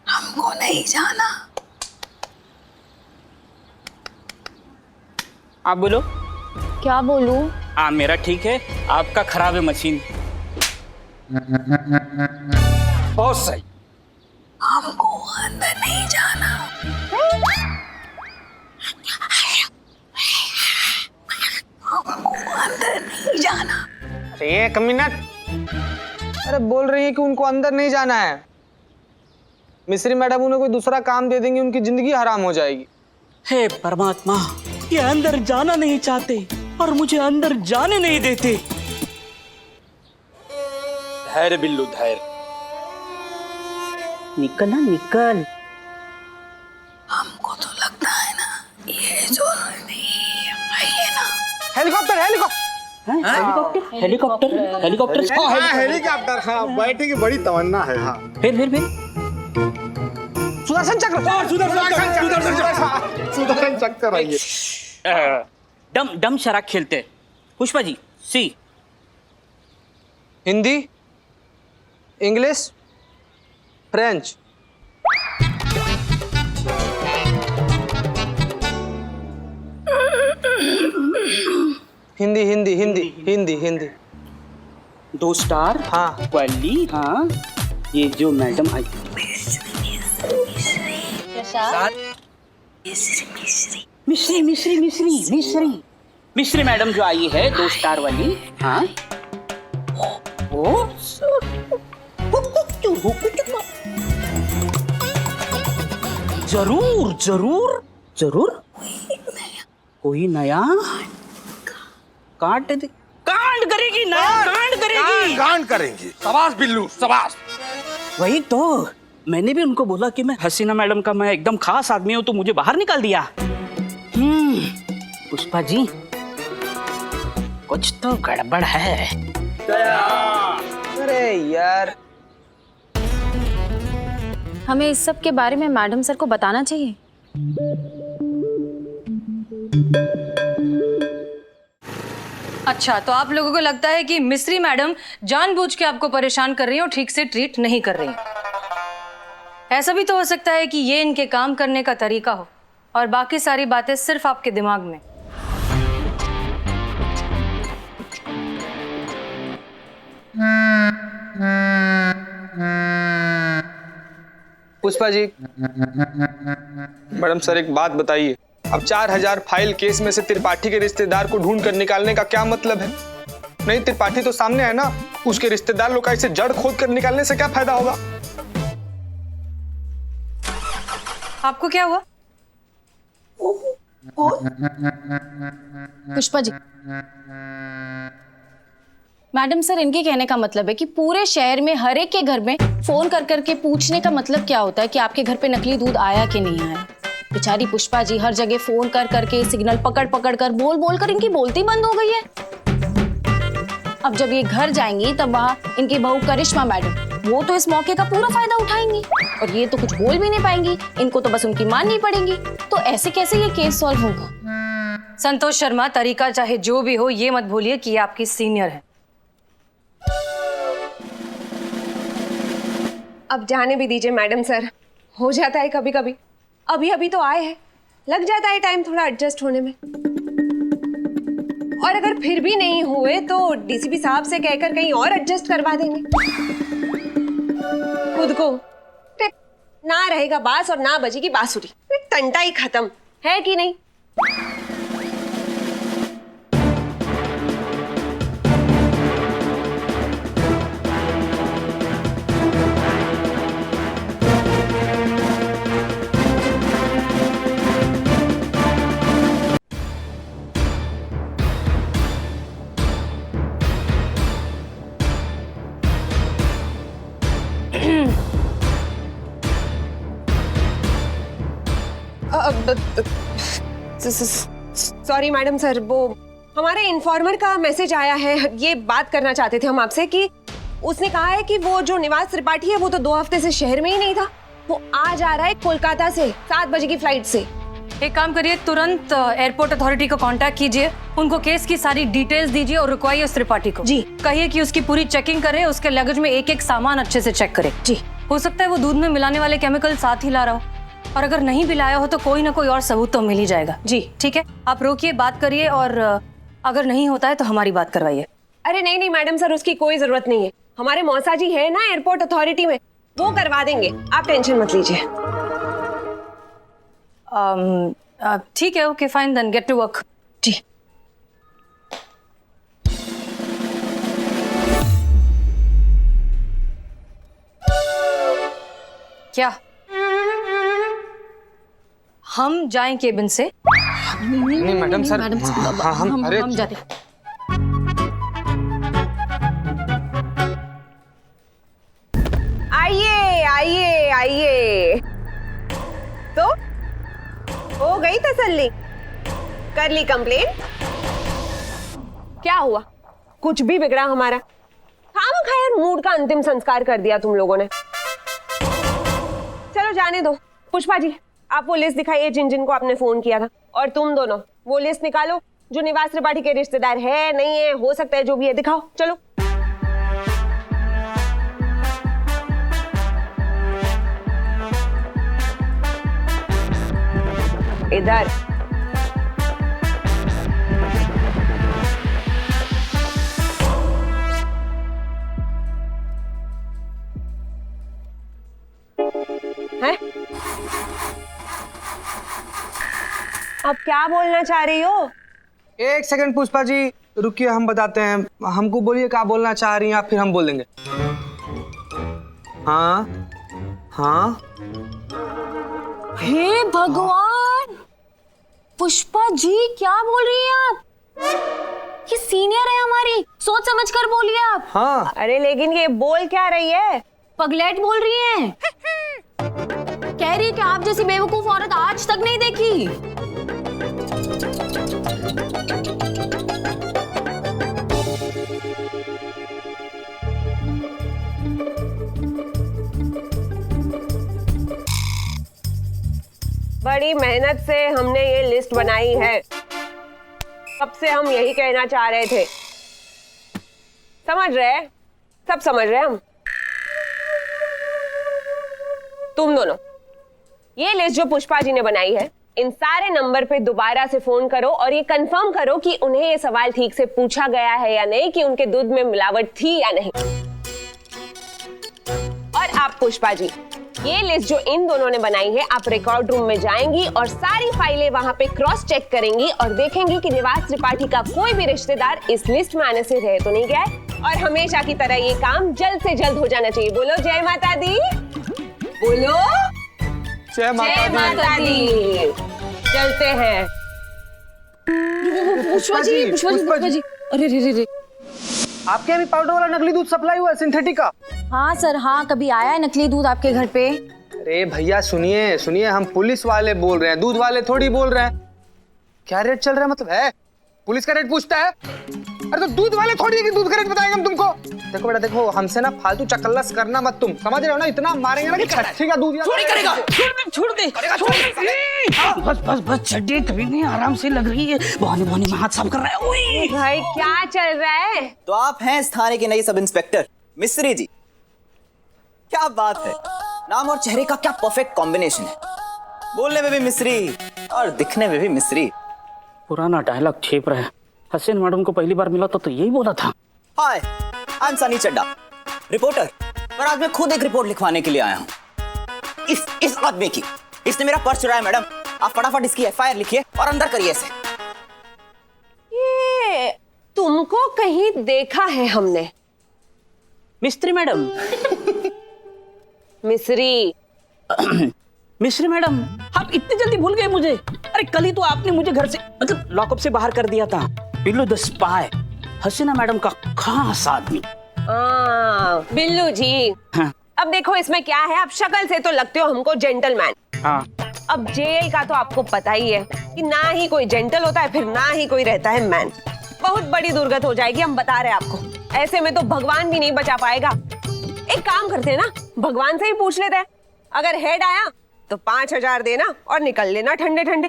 हमको नहीं जाना। आप बोलो। क्या बोलूं? हाँ मेरा ठीक है, आपका खराब है मशीन। बहुत सही। हमको अंदर नहीं जाना। हमको अंदर नहीं जाना। ये कमीना, अरे बोल रही है कि उनको अंदर नहीं जाना है। मिस्री मैडम उन्हें कोई दूसरा काम दे देंगी, उनकी जिंदगी हराम हो जाएगी। हे परमात्मा, ये अंदर जाना नहीं चाहते और मुझे अंदर जाने नहीं देते। धैर्य बिल्लू, धैर्य। निकल ना, निकल। हमको तो लगता है ना ये जो है ना helicopter, helicopter, helicopter, helicopter, helicopter. हाँ, बैठने की बड़ी तमन्ना है। हाँ, फिर सुदर्शन चक्र, सुदर्शन चक्र आइए। डम शराब खेलते। पुष्पा जी, सी। Hindi, English, French. Hindi, Hindi, Hindi, Hindi, Hindi. 2 star. हाँ। क्वाली। हाँ, ये जो मैडम आई। मिश्री मिश्री मिश्री मिश्री मिश्री मैडम जो आई है 2 स्टार वाली। हाँ, वो जरूर जरूर जरूर कोई नया कांड करेगी, नया कांड करेगी। कांड करेंगी। शाबाश बिल्लू, शाबाश। वही तो मैंने भी उनको बोला कि मैं हसीना मैडम का मैं एकदम खास आदमी हूं, तो मुझे बाहर निकाल दिया। पुष्पा जी, कुछ तो गड़बड़ है। अरे यार, हमें इस सब के बारे में मैडम सर को बताना चाहिए। अच्छा, तो आप लोगों को लगता है कि मिस्री मैडम जानबूझ के आपको परेशान कर रही हैं और ठीक से ट्रीट नहीं कर रही हैं? ऐसा भी तो हो सकता है कि ये इनके काम करने का तरीका हो और बाकी सारी बातें सिर्फ आपके दिमाग में। पुष्पा जी, मैडम सर एक बात बताइए, अब 4000 फाइल केस में से त्रिपाठी के रिश्तेदार को ढूंढ कर निकालने का क्या मतलब है? नहीं, त्रिपाठी तो सामने है ना, उसके रिश्तेदार लोग का इसे जड़ खोद कर निकालने से क्या फायदा होगा? आपको क्या हुआ? पुष्पा जी, मैडम सर इनके कहने का मतलब है कि पूरे शहर में हर एक के घर में फोन कर करके पूछने का मतलब क्या होता है कि आपके घर पे नकली दूध आया कि नहीं आया। बेचारी पुष्पा जी हर जगह फोन कर करके सिग्नल पकड़ पकड़ कर बोल बोल कर इनकी बोलती बंद हो गई है। अब जब ये घर जाएंगी तब वहाँ इनकी बहू करिश्मा मैडम, वो तो इस मौके का पूरा फायदा उठाएंगी और ये तो कुछ बोल भी नहीं पाएंगी, इनको तो बस उनकी माननी पड़ेगी। तो ऐसे कैसे ये केस सॉल्व होगा? संतोष शर्मा, तरीका चाहे जो भी हो, ये मत भूलिए कि ये आपकी सीनियर है। अब जाने भी दीजिए मैडम सर, हो जाता है कभी कभी। अभी अभी तो आए हैं, लग जाता है टाइम थोड़ा एडजस्ट होने में। और अगर फिर भी नहीं हुए तो डीसीपी साहब से कहकर कहीं और एडजस्ट करवा देंगे। खुद को ना रहेगा बांस और ना बजेगी बांसुरी, तंटा ही खत्म है कि नहीं? सॉरी मैडम सर, वो हमारे इन्फॉर्मर का मैसेज आया है। ये बात करना चाहते थे हम आपसे कि उसने कहा है कि वो जो निवास त्रिपाठी है वो तो 2 हफ्ते से शहर में ही नहीं था, वो आज आ रहा है कोलकाता से 7 बजे की फ्लाइट से। एक काम करिए, तुरंत एयरपोर्ट अथॉरिटी को कांटेक्ट कीजिए, उनको केस की सारी डिटेल्स दीजिए और रुकवाइए उस त्रिपाठी को। जी। कहिए कि उसकी पूरी चेकिंग करे, उसके लगेज में एक एक सामान अच्छे से चेक करे। जी। हो सकता है वो दूध में मिलाने वाले केमिकल साथ ही ला रहा हो, और अगर नहीं भी लाया हो तो कोई ना कोई और सबूत तो मिल ही जाएगा। जी ठीक है, आप रोकिए, बात करिए, और अगर नहीं होता है तो हमारी बात करवाइए। अरे नहीं नहीं मैडम सर, उसकी कोई जरूरत नहीं है। हमारे मौसा जी है ना एयरपोर्ट अथॉरिटी में, वो करवा देंगे, आप टेंशन मत लीजिए। ठीक है, okay fine, then get to work. जी। क्या हम जाएं केबिन से? नहीं मैडम सर, हम जाते। आइए आइए आइए। तो हो गई तसल्ली? कर ली कंप्लेन? क्या हुआ? कुछ भी बिगड़ा हमारा? खामखैर मूड का अंतिम संस्कार कर दिया तुम लोगों ने। चलो जाने दो। पुष्पा जी, आप वो लिस्ट दिखाइए जिन जिन को आपने फोन किया था, और तुम दोनों वो लिस्ट निकालो जो निवास त्रिपाठी के रिश्तेदार है, नहीं है, हो सकता है जो भी है, दिखाओ। चलो इधर। हैं? अब क्या बोलना चाह रही हो? एक सेकंड पुष्पा जी रुकिए, हम बताते हैं। हमको बोलिए क्या बोलना चाह रही हैं आप, फिर हम बोल देंगे। हाँ हाँ। हे भगवान, पुष्पा जी क्या बोल रही हैं आप? ये सीनियर है हमारी, सोच समझ कर बोलिए आप। हाँ। अरे लेकिन ये बोल क्या रही है? पगलेट बोल रही है। कह रही है कि आप जैसी बेवकूफ औरत आज तक नहीं देखी। बड़ी मेहनत से हमने ये लिस्ट बनाई है, कब से हम यही कहना चाह रहे थे। समझ रहे? सब समझ रहे हम। तुम दोनों ये लिस्ट जो पुष्पा जी ने बनाई है, इन सारे नंबर पे दोबारा से फोन करो और ये कंफर्म करो कि उन्हें ये सवाल ठीक से पूछा गया है या नहीं, कि उनके दूध में मिलावट थी या नहीं। और आप पुष्पा जी, ये लिस्ट जो इन दोनों ने बनाई है, आप रिकॉर्ड रूम में जाएंगी और सारी फाइलें वहां पे क्रॉस चेक करेंगी और देखेंगी कि निवास त्रिपाठी का कोई भी रिश्तेदार इस लिस्ट में आने से रह तो नहीं गया है। और हमेशा की तरह ये काम जल्द से जल्द हो जाना चाहिए। बोलो जय माता दी, बोलो जय माता दी। चलते हैं। पुष्पा जी। अरे रे रे रे, आपके यहाँ भी पाउडर वाला नकली दूध सप्लाई हुआ है, सिंथेटिक का? हाँ सर, हाँ, कभी आया है नकली दूध आपके घर पे? अरे भैया सुनिए सुनिए, हम पुलिस वाले बोल रहे हैं, दूध वाले थोड़ी बोल रहे हैं। क्या रेट चल रहा है मतलब है? पुलिस का रेट पूछता है? अरे तो दूध वाले थोड़ी है कि दूध का रेट बताएंगे हम तुमको। देखो बेटा देखो, हमसे ना फालतू चकल्लस करना मत, तुम समझ रहे हो ना? इतना मारेंगे ना कि छठी का दूध छोड़ करेगा, छोड़ दे। बस बस बस चड्डी कभी नहीं, आराम से लग रही है। बहाने बहाने में हाथ साफ कर रहा है। ओए भाई क्या चल रहा है? तो आप हैं इस थाने के नए सब इंस्पेक्टर मिस्री जी। क्या बात है, नाम और चेहरे का क्या परफेक्ट कॉम्बिनेशन है। बोलने में भी मिस्री और दिखने में भी मिस्री। पुराना डायलॉग छेप रहा है। हसीन मैडम को पहली बार मिला तो यही बोला था। Hi, I am Sunny Chadha, reporter. पर आज मैं खुद एक रिपोर्ट लिखवाने के लिए आया हूँ इस आदमी की। इसने मेरा पर्स चुराया मैडम। आप फटाफट इसकी एफआईआर लिखिए और अंदर करिए इसे। ये तुमको कहीं देखा है हमने। मिस्त्री मैडम। मिस्री मिस्री मैडम, आप इतनी जल्दी भूल गए मुझे? अरे कल ही तो आपने मुझे घर से मतलब लॉकअप से बाहर कर दिया था। Billu the spy, Hasina madam का खास आदमी। बिल्लू जी। हाँ। अब देखो इसमें क्या है, आप शक्ल से तो लगते हो हमको जेंटलमैन। हाँ। अब जेल का तो आपको पता ही है कि ना ही कोई जेंटल होता है, फिर ना ही कोई रहता है मैन। बहुत बड़ी दुर्गत हो जाएगी, हम बता रहे हैं आपको। ऐसे में तो भगवान भी नहीं बचा पाएगा। एक काम करते हैं ना, भगवान से ही पूछ लेते हैं। अगर हेड आया तो 5,000 देना और निकल लेना ठंडे ठंडे।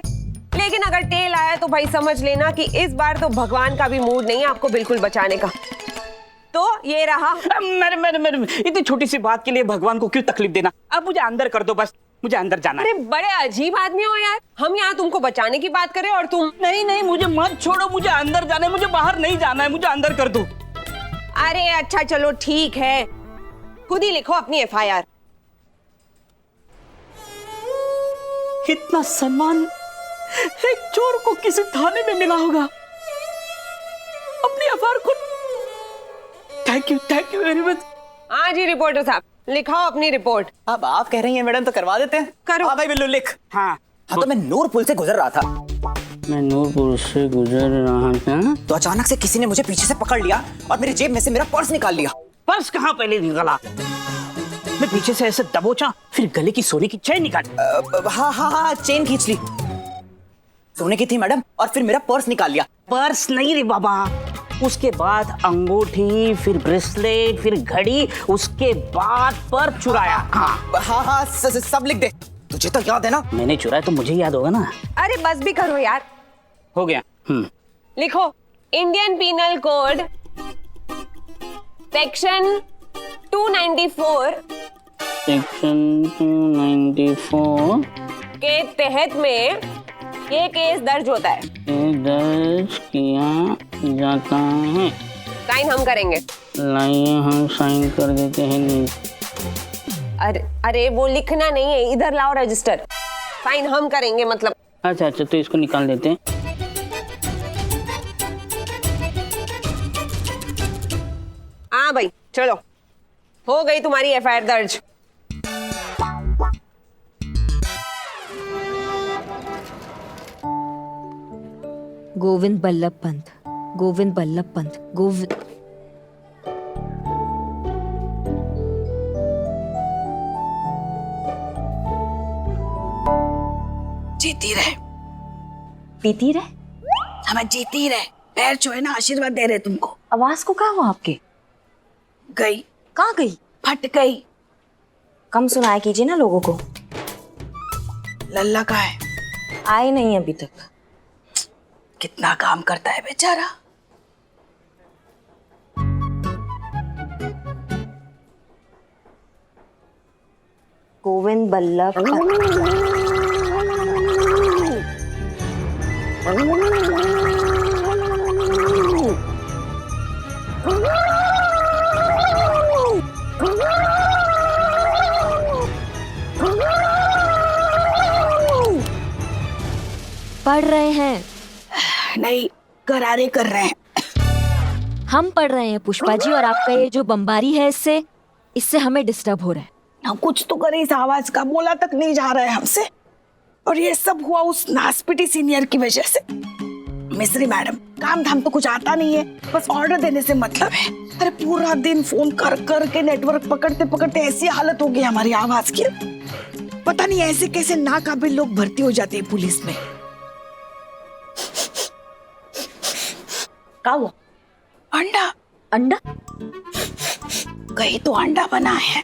लेकिन अगर टेल आया तो भाई समझ लेना कि इस बार तो भगवान का भी मूड नहीं है आपको बिल्कुल बचाने का। तो ये रहा। मैडम, इतनी छोटी सी बात के लिए भगवान को क्यों तकलीफ देना? अब मुझे अंदर कर दो, बस मुझे अंदर जाना है। अरे बड़े अजीब आदमी हो यार, हम यहाँ तुमको बचाने की बात करें और तुम। नहीं, मुझे मत छोड़ो, मुझे अंदर जाना है, मुझे बाहर नहीं जाना है, मुझे अंदर कर दो। अरे अच्छा चलो ठीक है, खुद ही लिखो अपनी एफआईआर। इतना सम्मान एक चोर को किसी थाने में मिला होगा। अपनी एफआईआर को थैंक यू वेरी मच। हाँ जी रिपोर्टर साहब, लिखाओ अपनी रिपोर्ट। अब आप कह रही हैं मैडम तो करवा देते हैं। करो। हाँ भाई बिल्लू लिख। हाँ तो मैं नूरपुर से गुजर रहा था। मैं नूरपुर से गुजर रहा था तो अचानक से किसी ने मुझे पीछे से पकड़ लिया और मेरी जेब में से मेरा पर्स निकाल लिया। पर्स कहाँ पहले निकाला? मैं पीछे से ऐसे दबोचा, फिर गले की सोने की चेन निकाली। हाँ चेन खींच ली, सोने की थी मैडम, और फिर मेरा पर्स निकाल लिया। पर्स नहीं रे बाबा, उसके बाद अंगूठी, फिर ब्रेसलेट, फिर घड़ी, उसके बाद पर्स चुराया। हाँ सब लिख दे, तुझे तो याद है ना? मैंने चुराया तो मुझे याद होगा ना। अरे बस भी करो यार। हो गया। लिखो इंडियन पीनल कोड सेक्शन 294 के तहत में ये केस दर्ज होता है। दर्ज किया जाता है। साइन हम करेंगे। लाइए हम साइन कर देते हैं। नहीं अरे वो लिखना नहीं है, इधर लाओ रजिस्टर। साइन हम करेंगे मतलब। अच्छा तो इसको निकाल देते हैं। हाँ भाई चलो, हो गई तुम्हारी एफआईआर दर्ज। गोविंद बल्लभ पंत, गोविंद बल्लभ पंत, गोविंद। जीती रहे, पीती रहे, हमें जीती रहे। पैर छुए ना, आशीर्वाद दे रहे तुमको। आवाज को क्या हुआ आपके? गई। कहाँ गई? फट गई। कम सुनाया कीजिए ना लोगों को। लल्ला का है, आए नहीं अभी तक। कितना काम करता है बेचारा। गोविंद बल्लभ पढ़ रहे हैं? नहीं, गरारे कर रहे हैं। हम पढ़ रहे हैं पुष्पा जी, और आपका ये जो बमबारी है इससे हमें डिस्टर्ब हो रहा है। ना कुछ तो करे इस आवाज का, बोला तक नहीं जा रहा है हमसे। और ये सब हुआ उस नासपिटी सीनियर की वजह से। मिस्री मैडम, काम धाम तो कुछ आता नहीं है, बस ऑर्डर देने से मतलब है। अरे पूरा दिन फोन कर कर के नेटवर्क पकड़ते पकड़ते ऐसी हालत हो गई हमारी आवाज की। पता नहीं ऐसे कैसे नाकाबिल लोग भर्ती हो जाते हैं पुलिस में। क्या हुआ? अंडा अंडा कहीं तो अंडा बना है।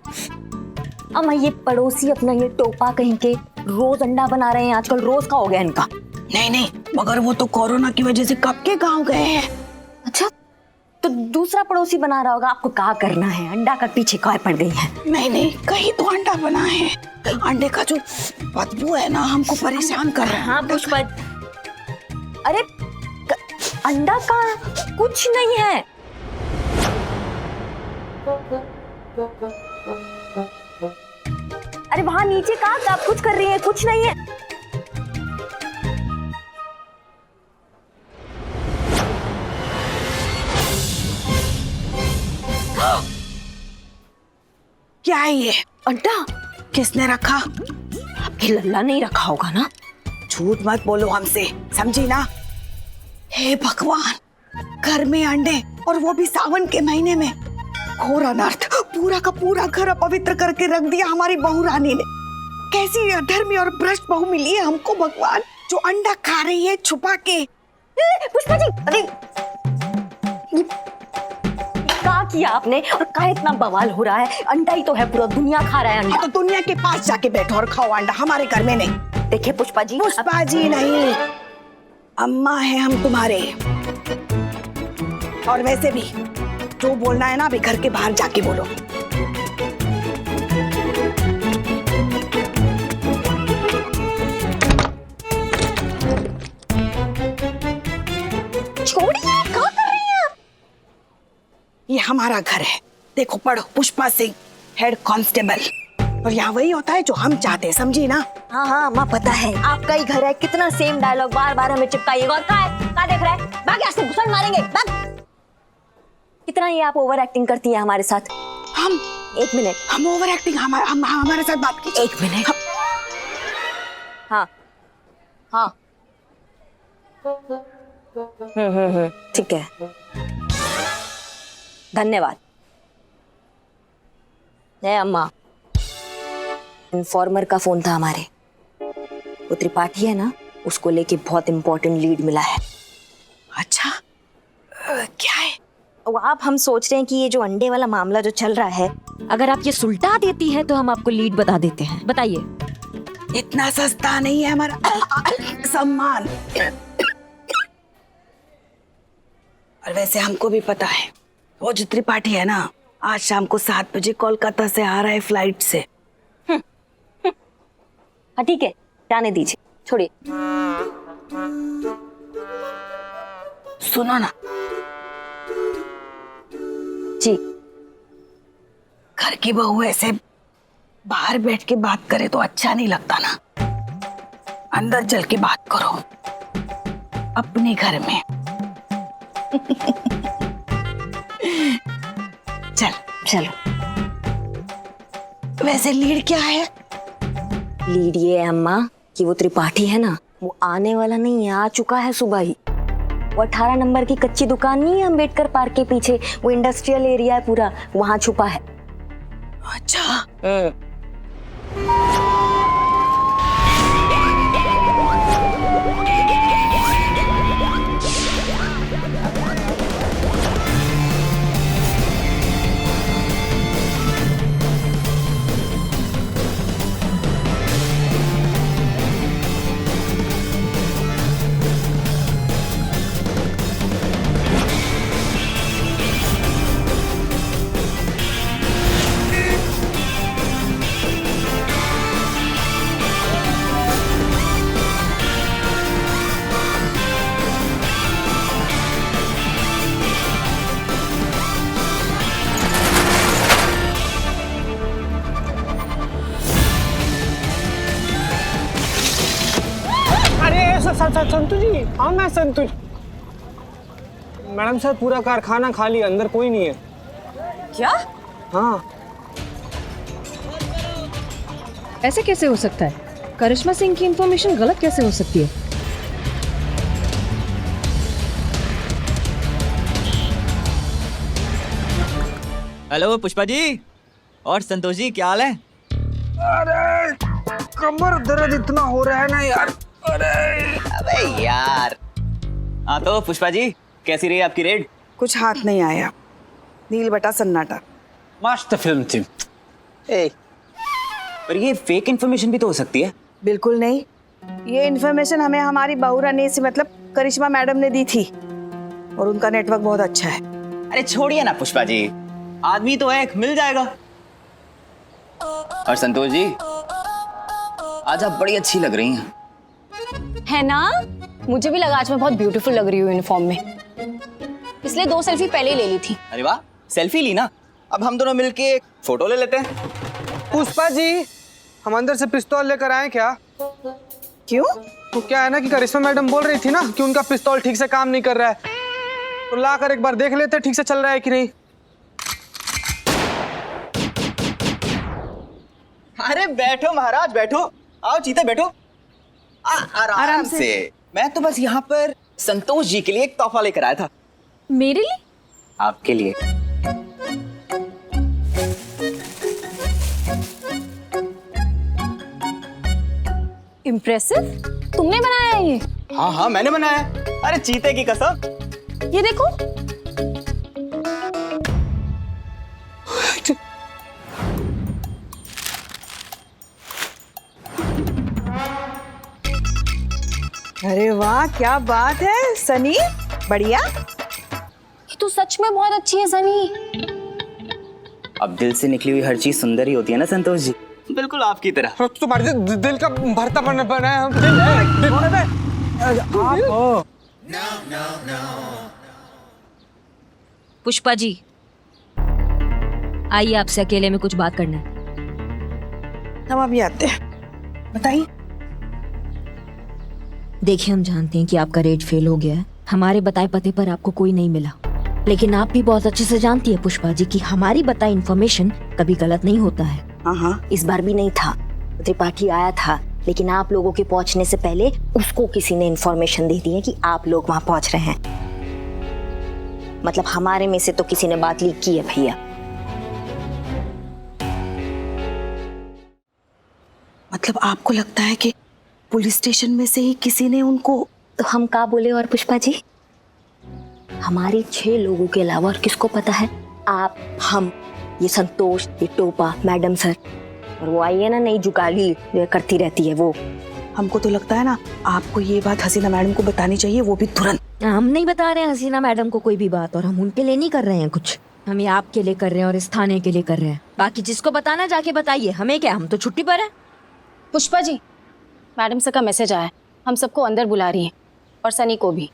अम्मा ये पड़ोसी अपना ये टोपा कहीं के रोज अंडा बना रहे हैं आजकल। रोज का हो गया इनका। नहीं नहीं, मगर वो तो कोरोना की वजह से कब के गांव गए हैं। अच्छा, तो दूसरा पड़ोसी बना रहा होगा। आपको क्या करना है? अंडा का पीछे काय पड़ गई है? नहीं नहीं, कहीं तो अंडा बना है। अंडे का जो बदबू है ना, हमको परेशान कर रहा है। हाँ पुष्पा, अरे अंडा का कुछ नहीं है। अरे वहां नीचे कहाँ आप कुछ कर रही है? कुछ नहीं है। क्या है ये? अंडा किसने रखा? आपकी लल्ला नहीं रखा होगा ना? झूठ मत बोलो हमसे, समझी ना? हे भगवान, घर में अंडे, और वो भी सावन के महीने में। घोर अनर्थ, पूरा का पूरा घर अपवित्र करके रख दिया हमारी बहू रानी ने। कैसी अधर्मी और भ्रष्ट बहू मिली है हमको भगवान, जो अंडा खा रही है छुपा के। पुष्पा जी, अरे क्या किया आपने और क्या इतना बवाल हो रहा है? अंडा ही तो है, पूरा दुनिया खा रहा है अंडा। तो दुनिया के पास जाके बैठो और खाओ अंडा, हमारे घर में नहीं। देखिए पुष्पा जी, पुष्पा जी नहीं, अम्मा है हम तुम्हारे। और वैसे भी जो बोलना है ना, अभी घर के बाहर जाके बोलो। छोड़िए, क्या कर रही हैं आप? ये हमारा घर है, देखो पढ़ो, पुष्पा सिंह, हेड कांस्टेबल। और यहाँ वही होता है जो हम चाहते हैं, समझी ना? हाँ हाँ माँ, पता है आपका ही घर है। कितना सेम डायलॉग बार बार हमें चिपकाइएगा। और क्या देख रहा है? भाग यहाँ से, घुसन मारेंगे, भाग। कितना ये आप ओवर एक्टिंग करती है हमारे साथ। हम 1 मिनट, हम ओवर एक्टिंग, हमारे साथ बात कीजिए। 1 मिनट। हाँ हाँ, ठीक है, धन्यवाद। नहीं अम्मा, इन्फॉर्मर का फोन था हमारे। वो त्रिपाठी है ना, उसको लेके बहुत इंपॉर्टेंट लीड मिला है। अच्छा, क्या है? वो आप, हम सोच रहे हैं कि ये जो अंडे वाला मामला जो चल रहा है, अगर आप ये सुलटा देती हैं तो हम आपको लीड बता देते हैं। बताइए। इतना सस्ता नहीं है हमारा सम्मान। और वैसे हमको भी पता है, वो जो त्रिपाठी है ना, आज शाम को 7 बजे कोलकाता से आ रहा है फ्लाइट से। हाँ ठीक है, जाने दीजिए, छोड़िए। सुनो ना जी, घर की बहू ऐसे बाहर बैठ के बात करे तो अच्छा नहीं लगता ना। अंदर चल के बात करो अपने घर में। चल चलो। वैसे लीड क्या है? लीड ये है अम्मा कि वो त्रिपाठी है ना, वो आने वाला नहीं है, आ चुका है सुबह ही। वो 18 नंबर की कच्ची दुकान नहीं है अम्बेडकर पार्क के पीछे, वो इंडस्ट्रियल एरिया है पूरा, वहां छुपा है। अच्छा। संतू जी, हाँ मैं संतू। मैडम सर पूरा कारखाना खाली, अंदर कोई नहीं है। क्या? हाँ। ऐसे कैसे हो सकता है? करिश्मा सिंह की इंफॉर्मेशन गलत कैसे हो सकती है? हेलो पुष्पा जी और संतोष जी, क्या हाल है? अरे कमर दर्द इतना हो रहा है ना यार। अबे यार। हाँ तो पुष्पा जी, कैसी रही आपकी रेड? कुछ हाथ नहीं आया, नील बटा सन्नाटा। मस्त फिल्म थी। पर ये फेक इन्फॉर्मेशन भी तो हो सकती है। बिल्कुल नहीं, ये इन्फॉर्मेशन हमें हमारी बहू रानी से मतलब करिश्मा मैडम ने दी थी और उनका नेटवर्क बहुत अच्छा है। अरे छोड़िए ना पुष्पा जी, आदमी तो एक मिल जाएगा। और संतोष जी, आज आप बड़ी अच्छी लग रही हैं। है ना? मुझे भी लगा आज मैं बहुत ब्यूटीफुल लग रही हूँ यूनिफॉर्म में। इसलिए 2 सेल्फी पहले ही ले ली थी। अरे वाह, सेल्फी ली ना, अब हम दोनों मिलके एक फोटो ले लेते हैं। पुष्पा जी, हम अंदर से पिस्तौल लेकर आए क्या? क्यों? तो क्या है ना कि करिश्मा मैडम बोल रही थी ना कि उनका पिस्तौल ठीक से काम नहीं कर रहा है, तो लाकर एक बार देख लेते ठीक से चल रहा है कि नहीं। अरे बैठो महाराज, बैठो। आओ चीते बैठो। आराम से। मैं तो बस यहाँ पर संतोष जी के लिए एक तोहफा लेकर आया था। मेरे लिए? आपके लिए। इम्प्रेसिव? तुमने बनाया ये? हाँ हाँ मैंने बनाया। अरे चीते की कसम। ये देखो। अरे वाह, क्या बात है सनी, बढ़िया। ये तो सच में बहुत अच्छी है सनी। अब दिल से निकली हुई हर चीज सुंदर ही होती है ना संतोष जी, बिल्कुल आपकी तरह। तुम्हारे दिल का भरता बना है। पुष्पा जी, आइए आपसे अकेले में कुछ बात करना है। हम अभी आते हैं, बताइए। देखिए, हम जानते हैं कि आपका रेड फेल हो गया है, हमारे बताए पते पर आपको कोई नहीं मिला, लेकिन आप भी बहुत अच्छे से जानती है पुष्पा जी कि हमारी बताई इन्फॉर्मेशन कभी गलत नहीं होता है। हाँ, इस बार भी नहीं था। त्रिपाठी आया था, लेकिन आप लोगों के पहुंचने से पहले उसको किसी ने इन्फॉर्मेशन दे दी है कि आप लोग वहां पहुंच रहे हैं। मतलब हमारे में से तो किसी ने बात लीक की है भैया। मतलब आपको लगता है कि पुलिस स्टेशन में से ही किसी ने उनको? तो हम क्या बोले और पुष्पा जी, हमारे 6 लोगों के अलावा और किसको पता है? आप, हम, ये संतोष, ये टोपा, मैडम सर, और वो आई है ना नई जुगाली जो करती रहती है वो। हमको तो लगता है ना आपको ये बात हसीना मैडम को बतानी चाहिए, वो भी तुरंत। हम नहीं बता रहे हैं हसीना मैडम को कोई भी बात, और हम उनके लिए नहीं कर रहे हैं कुछ, हम ये आपके लिए कर रहे हैं और इस थाने के लिए कर रहे हैं। बाकी जिसको बताना जाके बताइए, हमें क्या, हम तो छुट्टी पर है। पुष्पा जी, मैडम सर का मैसेज आया, हम सबको अंदर बुला रही हैं और सनी को भी।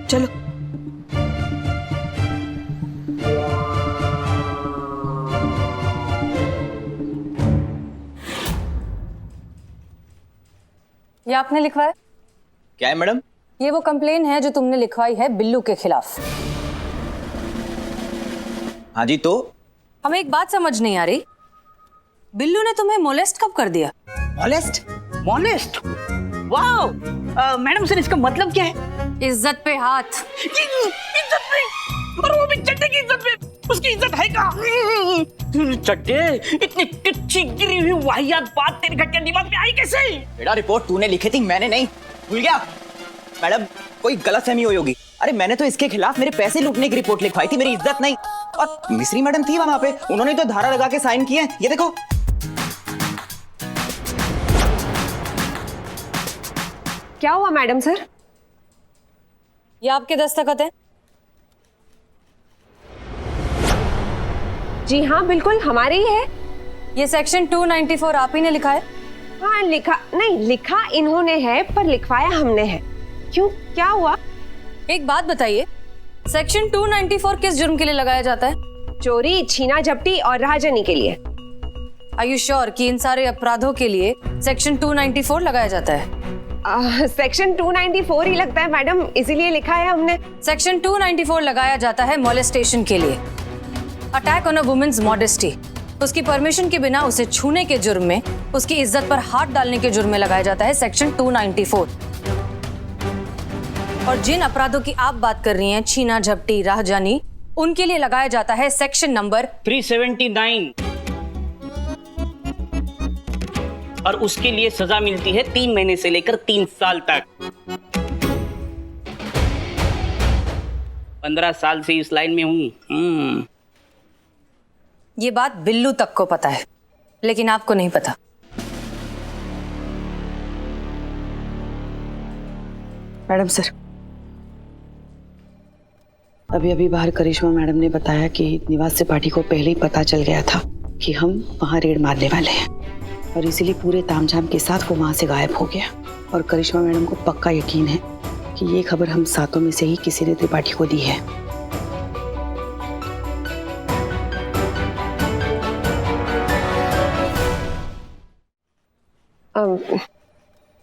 चलो। ये आपने लिखवाया? क्या है मैडम? ये वो कंप्लेन है जो तुमने लिखवाई है बिल्लू के खिलाफ। हाँ जी, तो हमें एक बात समझ नहीं आ रही, बिल्लू ने तुम्हें मोलेस्ट कब कर दिया? Molest? Molest? Wow! Madam sir, इसका मतलब क्या है? इज्जत पे हाथ। इज्जत पे? और वो भी चड्डे की इज्जत पे? उसकी इज्जत है का? चड्डे, इतनी तिरछी गिरी हुई वाहियात बात तेरे घटिया दिमाग में आई कैसे? बेटा, रिपोर्ट तूने लिखी थी, मैंने नहीं। भूल गया? मैडम, कोई गलतफहमी हुई होगी। अरे मैंने तो इसके खिलाफ मेरे पैसे लूटने की रिपोर्ट लिखवाई थी, मेरी इज्जत नहीं। और मिस्री मैडम थी वहां पे, उन्होंने तो धारा लगा के साइन किए, ये देखो। क्या हुआ मैडम सर? ये आपके दस्तखत हैं? जी हाँ, बिल्कुल हमारे ही है। ये सेक्शन 294 आप ही ने लिखा है? हाँ, लिखा इन्होंने है, पर लिखवाया हमने है। क्यों, क्या हुआ? एक बात बताइए, सेक्शन 294 किस जुर्म के लिए लगाया जाता है? चोरी, छीना झपटी और राहजनी के लिए। आर यू श्योर कि इन सारे अपराधों के लिए सेक्शन 294 लगाया जाता है? सेक्शन 294 ही लगता है मैडम, इसीलिए लिखा है हमने। सेक्शन 294 लगाया जाता है मोलेस्टेशन के लिए, attack on a women's modesty. उसकी परमिशन के बिना उसे छूने के जुर्म में, उसकी इज्जत पर हाथ डालने के जुर्म में लगाया जाता है सेक्शन 294। और जिन अपराधों की आप बात कर रही हैं, छीना झपटी राहजानी, उनके लिए लगाया जाता है सेक्शन नंबर 379 और उसके लिए सजा मिलती है 3 महीने से लेकर 3 साल तक। 15 साल से इस लाइन में हूं। ये बात बिल्लू तक को पता है, लेकिन आपको नहीं पता। मैडम सर, अभी बाहर करिश्मा मैडम ने बताया कि निवास त्रिपाठी को पहले ही पता चल गया था कि हम वहाँ रेड मारने वाले हैं, और इसीलिए पूरे तामझाम के साथ वो वहाँ से गायब हो गया। और करिश्मा मैडम को पक्का यकीन है कि ये खबर हम सातों में से ही किसी ने त्रिपाठी को दी है।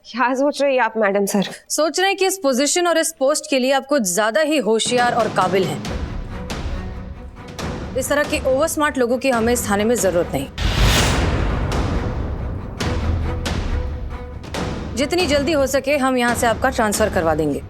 क्या सोच रही हैं आप मैडम सर? सोच रहे हैं कि इस पोजीशन और इस पोस्ट के लिए आप कुछ ज्यादा ही होशियार और काबिल हैं। इस तरह के ओवर स्मार्ट लोगों की हमें इस थाने में जरूरत नहीं। जितनी जल्दी हो सके हम यहां से आपका ट्रांसफर करवा देंगे।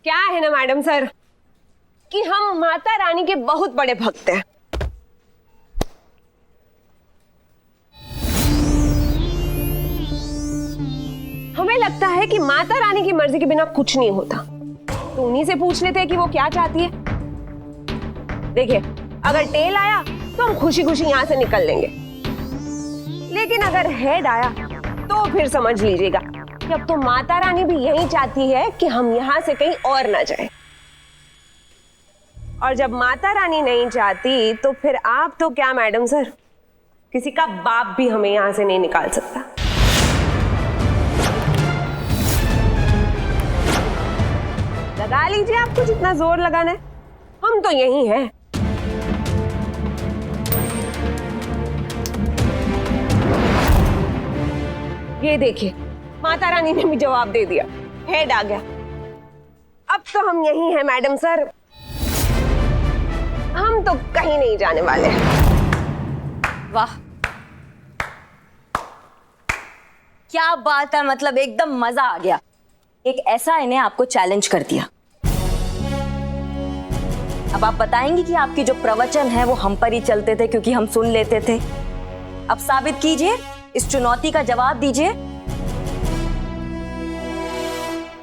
क्या है ना मैडम सर कि हम माता रानी के बहुत बड़े भक्त हैं। हमें लगता है कि माता रानी की मर्जी के बिना कुछ नहीं होता। तो उन्हीं से पूछ लेते हैं कि वो क्या चाहती है। देखिए, अगर टेल आया तो हम खुशी खुशी यहां से निकल लेंगे, लेकिन अगर हेड आया तो फिर समझ लीजिएगा कि अब तो माता रानी भी यही चाहती है कि हम यहां से कहीं और ना जाएं। और जब माता रानी नहीं चाहती तो फिर आप तो क्या मैडम सर, किसी का बाप भी हमें यहां से नहीं निकाल सकता। लगा लीजिए आपको जितना जोर लगाना है, हम तो यही हैं। ये देखिए, माता रानी ने भी जवाब दे दिया, हेड आ गया। अब तो हम यही हैं मैडम सर, हम तो कहीं नहीं जाने वाले। वाह, क्या बात है, मतलब एकदम मजा आ गया। एक ऐसा इन्हें आपको चैलेंज कर दिया। अब आप बताएंगी कि आपकी जो प्रवचन है वो हम पर ही चलते थे क्योंकि हम सुन लेते थे। अब साबित कीजिए, इस चुनौती का जवाब दीजिए।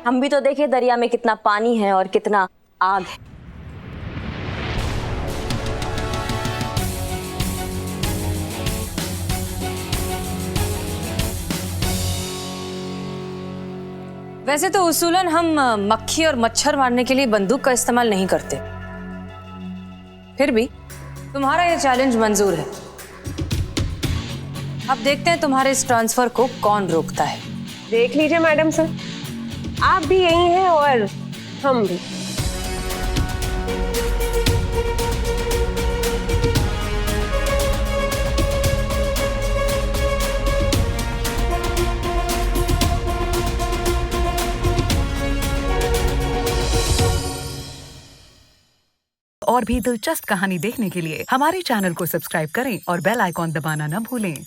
हम भी तो देखे दरिया में कितना पानी है और कितना आग है। वैसे तो उसूलन हम मक्खी और मच्छर मारने के लिए बंदूक का इस्तेमाल नहीं करते, फिर भी तुम्हारा यह चैलेंज मंजूर है। अब देखते हैं तुम्हारे इस ट्रांसफर को कौन रोकता है। देख लीजिए मैडम सर, आप भी यही हैं और हम भी। और भी दिलचस्प कहानी देखने के लिए हमारे चैनल को सब्सक्राइब करें और बेल आइकॉन दबाना न भूलें।